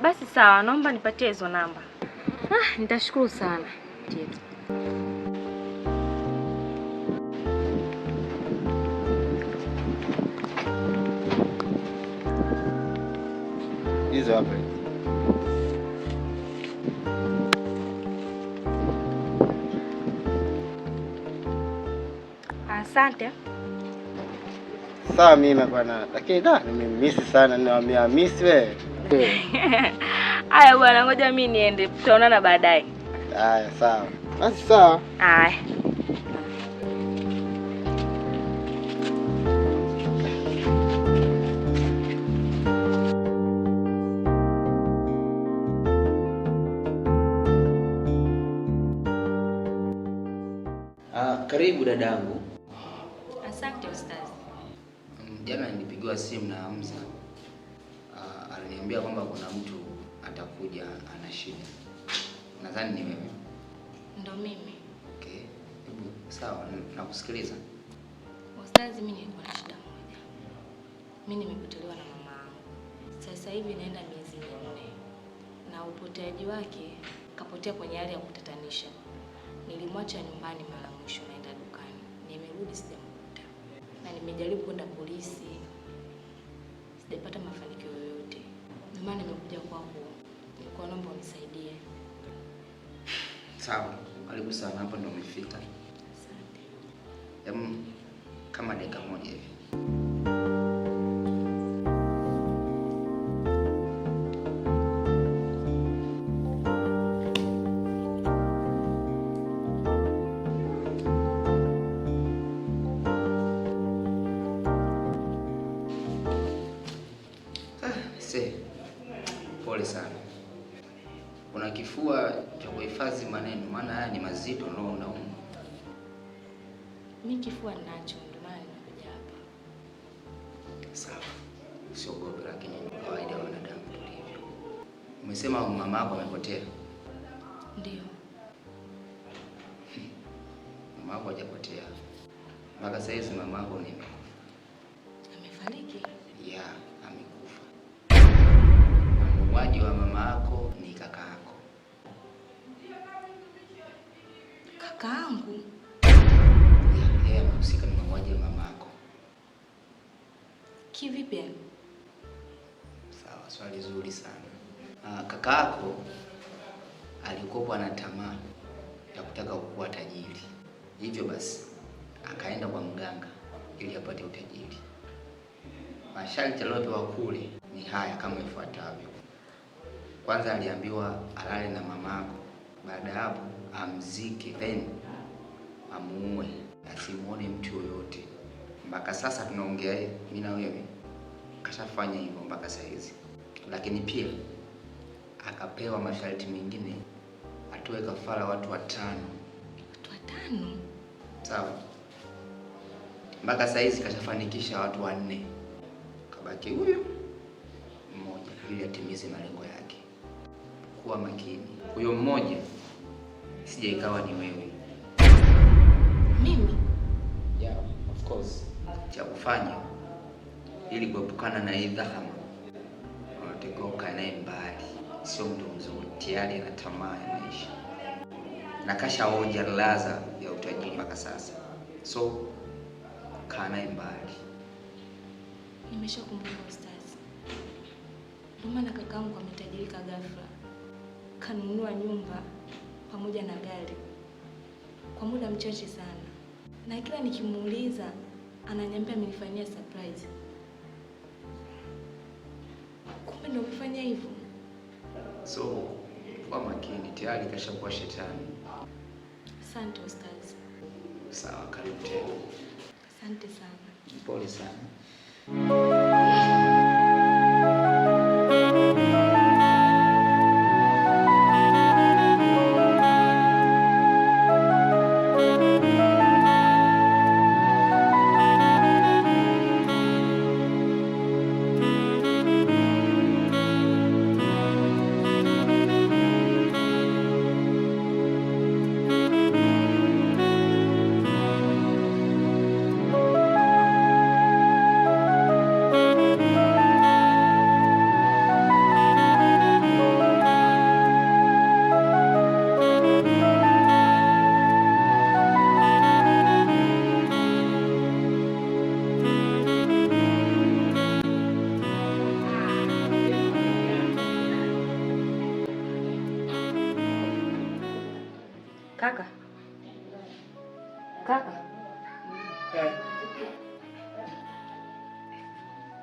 Basi sawa, naomba nipatie hizo namba. Nitashukuru sana. Hizo hapa. Asante. Sawa Mima bwana, lakini nimemisi sana, nimemisi wewe. Haya bwana, ngoja mimi niende. Tutaonana baadaye. Haya sawa. Basi sawa. Haya. Karibu dadangu. Asante ustazi. Jana nilipigiwa simu na Hamza. Aliniambia kwamba kuna mtu atakuja ana shida. Nadhani ni wewe. Ndo mimi. Okay. Hebu sawa, nakusikiliza. Ustazi, mimi nilikuwa na shida moja. Mimi nimepotelewa na mama yangu. Sasa hivi naenda miezi 4. Na upoteaji wake kapotea kwenye hali ya kutatanisha. Nilimwacha nyumbani mara mwisho naenda dukani. Nimerudi sijamkuta. Na nimejaribu kwenda polisi. Sijapata mafanikio yoyote. Ndio maana nimekuja kwako. Nilikuwa naomba unisaidie. Sawa. Karibu sana, hapa ndo umefika. Kama dakika moja hivi. Pole sana. Una kifua cha kuhifadhi maneno, maana haya ni mazito ndio unauma. Mimi kifua ninacho ndio maana nimekuja hapa. Sawa. Usiogope, lakini ni kawaida ya wanadamu tulivyo. Umesema mama yako amepotea? Ndio. Mama yako hajapotea. Mpaka sasa hivi mama yako ni amefariki? Yeah, amekufa. Muuaji wa mama yako ni kaka yako. Kaka yangu? Yeye amehusika na mauaji wa mama yako. Kivipi? Sawa, swali zuri sana. Kaka yako alikuwa na tamaa ya kutaka kuwa tajiri. Hivyo basi akaenda kwa mganga ili apate utajiri. Masharti aliyopewa kule ni haya kama ifuatavyo. Kwanza aliambiwa alale na mamako. Baada ya hapo amzike, then amuue, asimuone mtu yoyote. Mpaka sasa tunaongea mimi na wewe, kashafanya hivyo mpaka saa hizi. Lakini pia akapewa masharti mengine, atoe kafara watu 5. Watu 5? Sawa. Mpaka saa hizi kashafanikisha watu 4. Kabaki huyu mmoja ili atimize malengo yake. Kuwa makini. Huyo mmoja sije ikawa ni wewe. Mimi? Yeah, of course. Cha kufanya ili kuepukana na hii dhahama, unatakiwa ukae naye mbali. Sio mtu mzuri, tayari ana tamaa ya maisha. Na kashaonja ladha ya utajiri mpaka sasa. So kaa naye mbali. Nimeshakumbuka ustazi. Ndio maana kakaangu ametajirika ghafla. Kanunua nyumba pamoja na gari kwa muda mchache sana. Na kila nikimuuliza ananiambia amenifanyia surprise. Kumbe ndio umefanya hivyo. So kwa makini, tayari kashakuwa shetani. Asante ustazi. Sawa, karibu tena. Asante sana. Pole sana. Kaka. Kaka.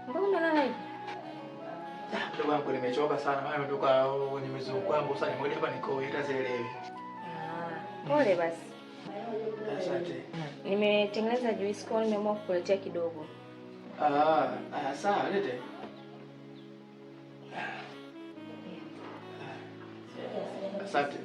Mbona unalala hivi? Ndugu yangu nimechoka sana, maana nimetoka kwenye mizunguko yangu sasa nimekuja hapa niko itazielewi. Pole basi. Asante. Nimetengeneza juice kwa nimeamua kukuletea kidogo. Sawa, lete. Asante.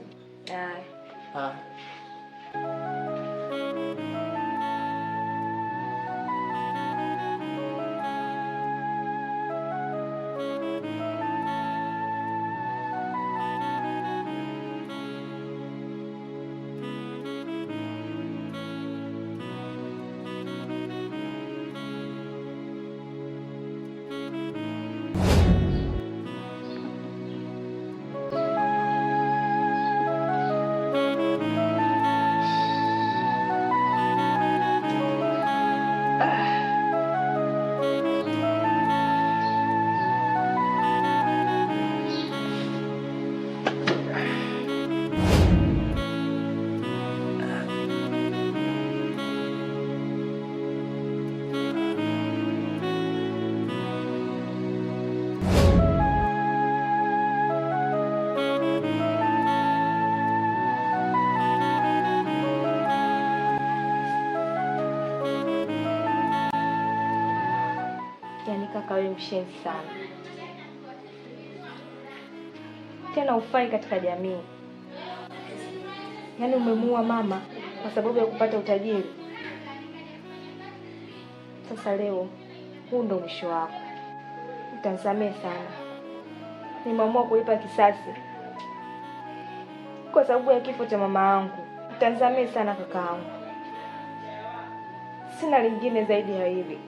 mshenzi sana, tena ufai katika jamii. Yaani umemuua mama kwa sababu ya kupata utajiri. Sasa leo huu ndo mwisho wako. Utanisamehe sana. Nimeamua kulipa kisasi kwa sababu ya kifo cha mama yangu. Utanisamehe sana kakaangu. Sina lingine zaidi ya hili.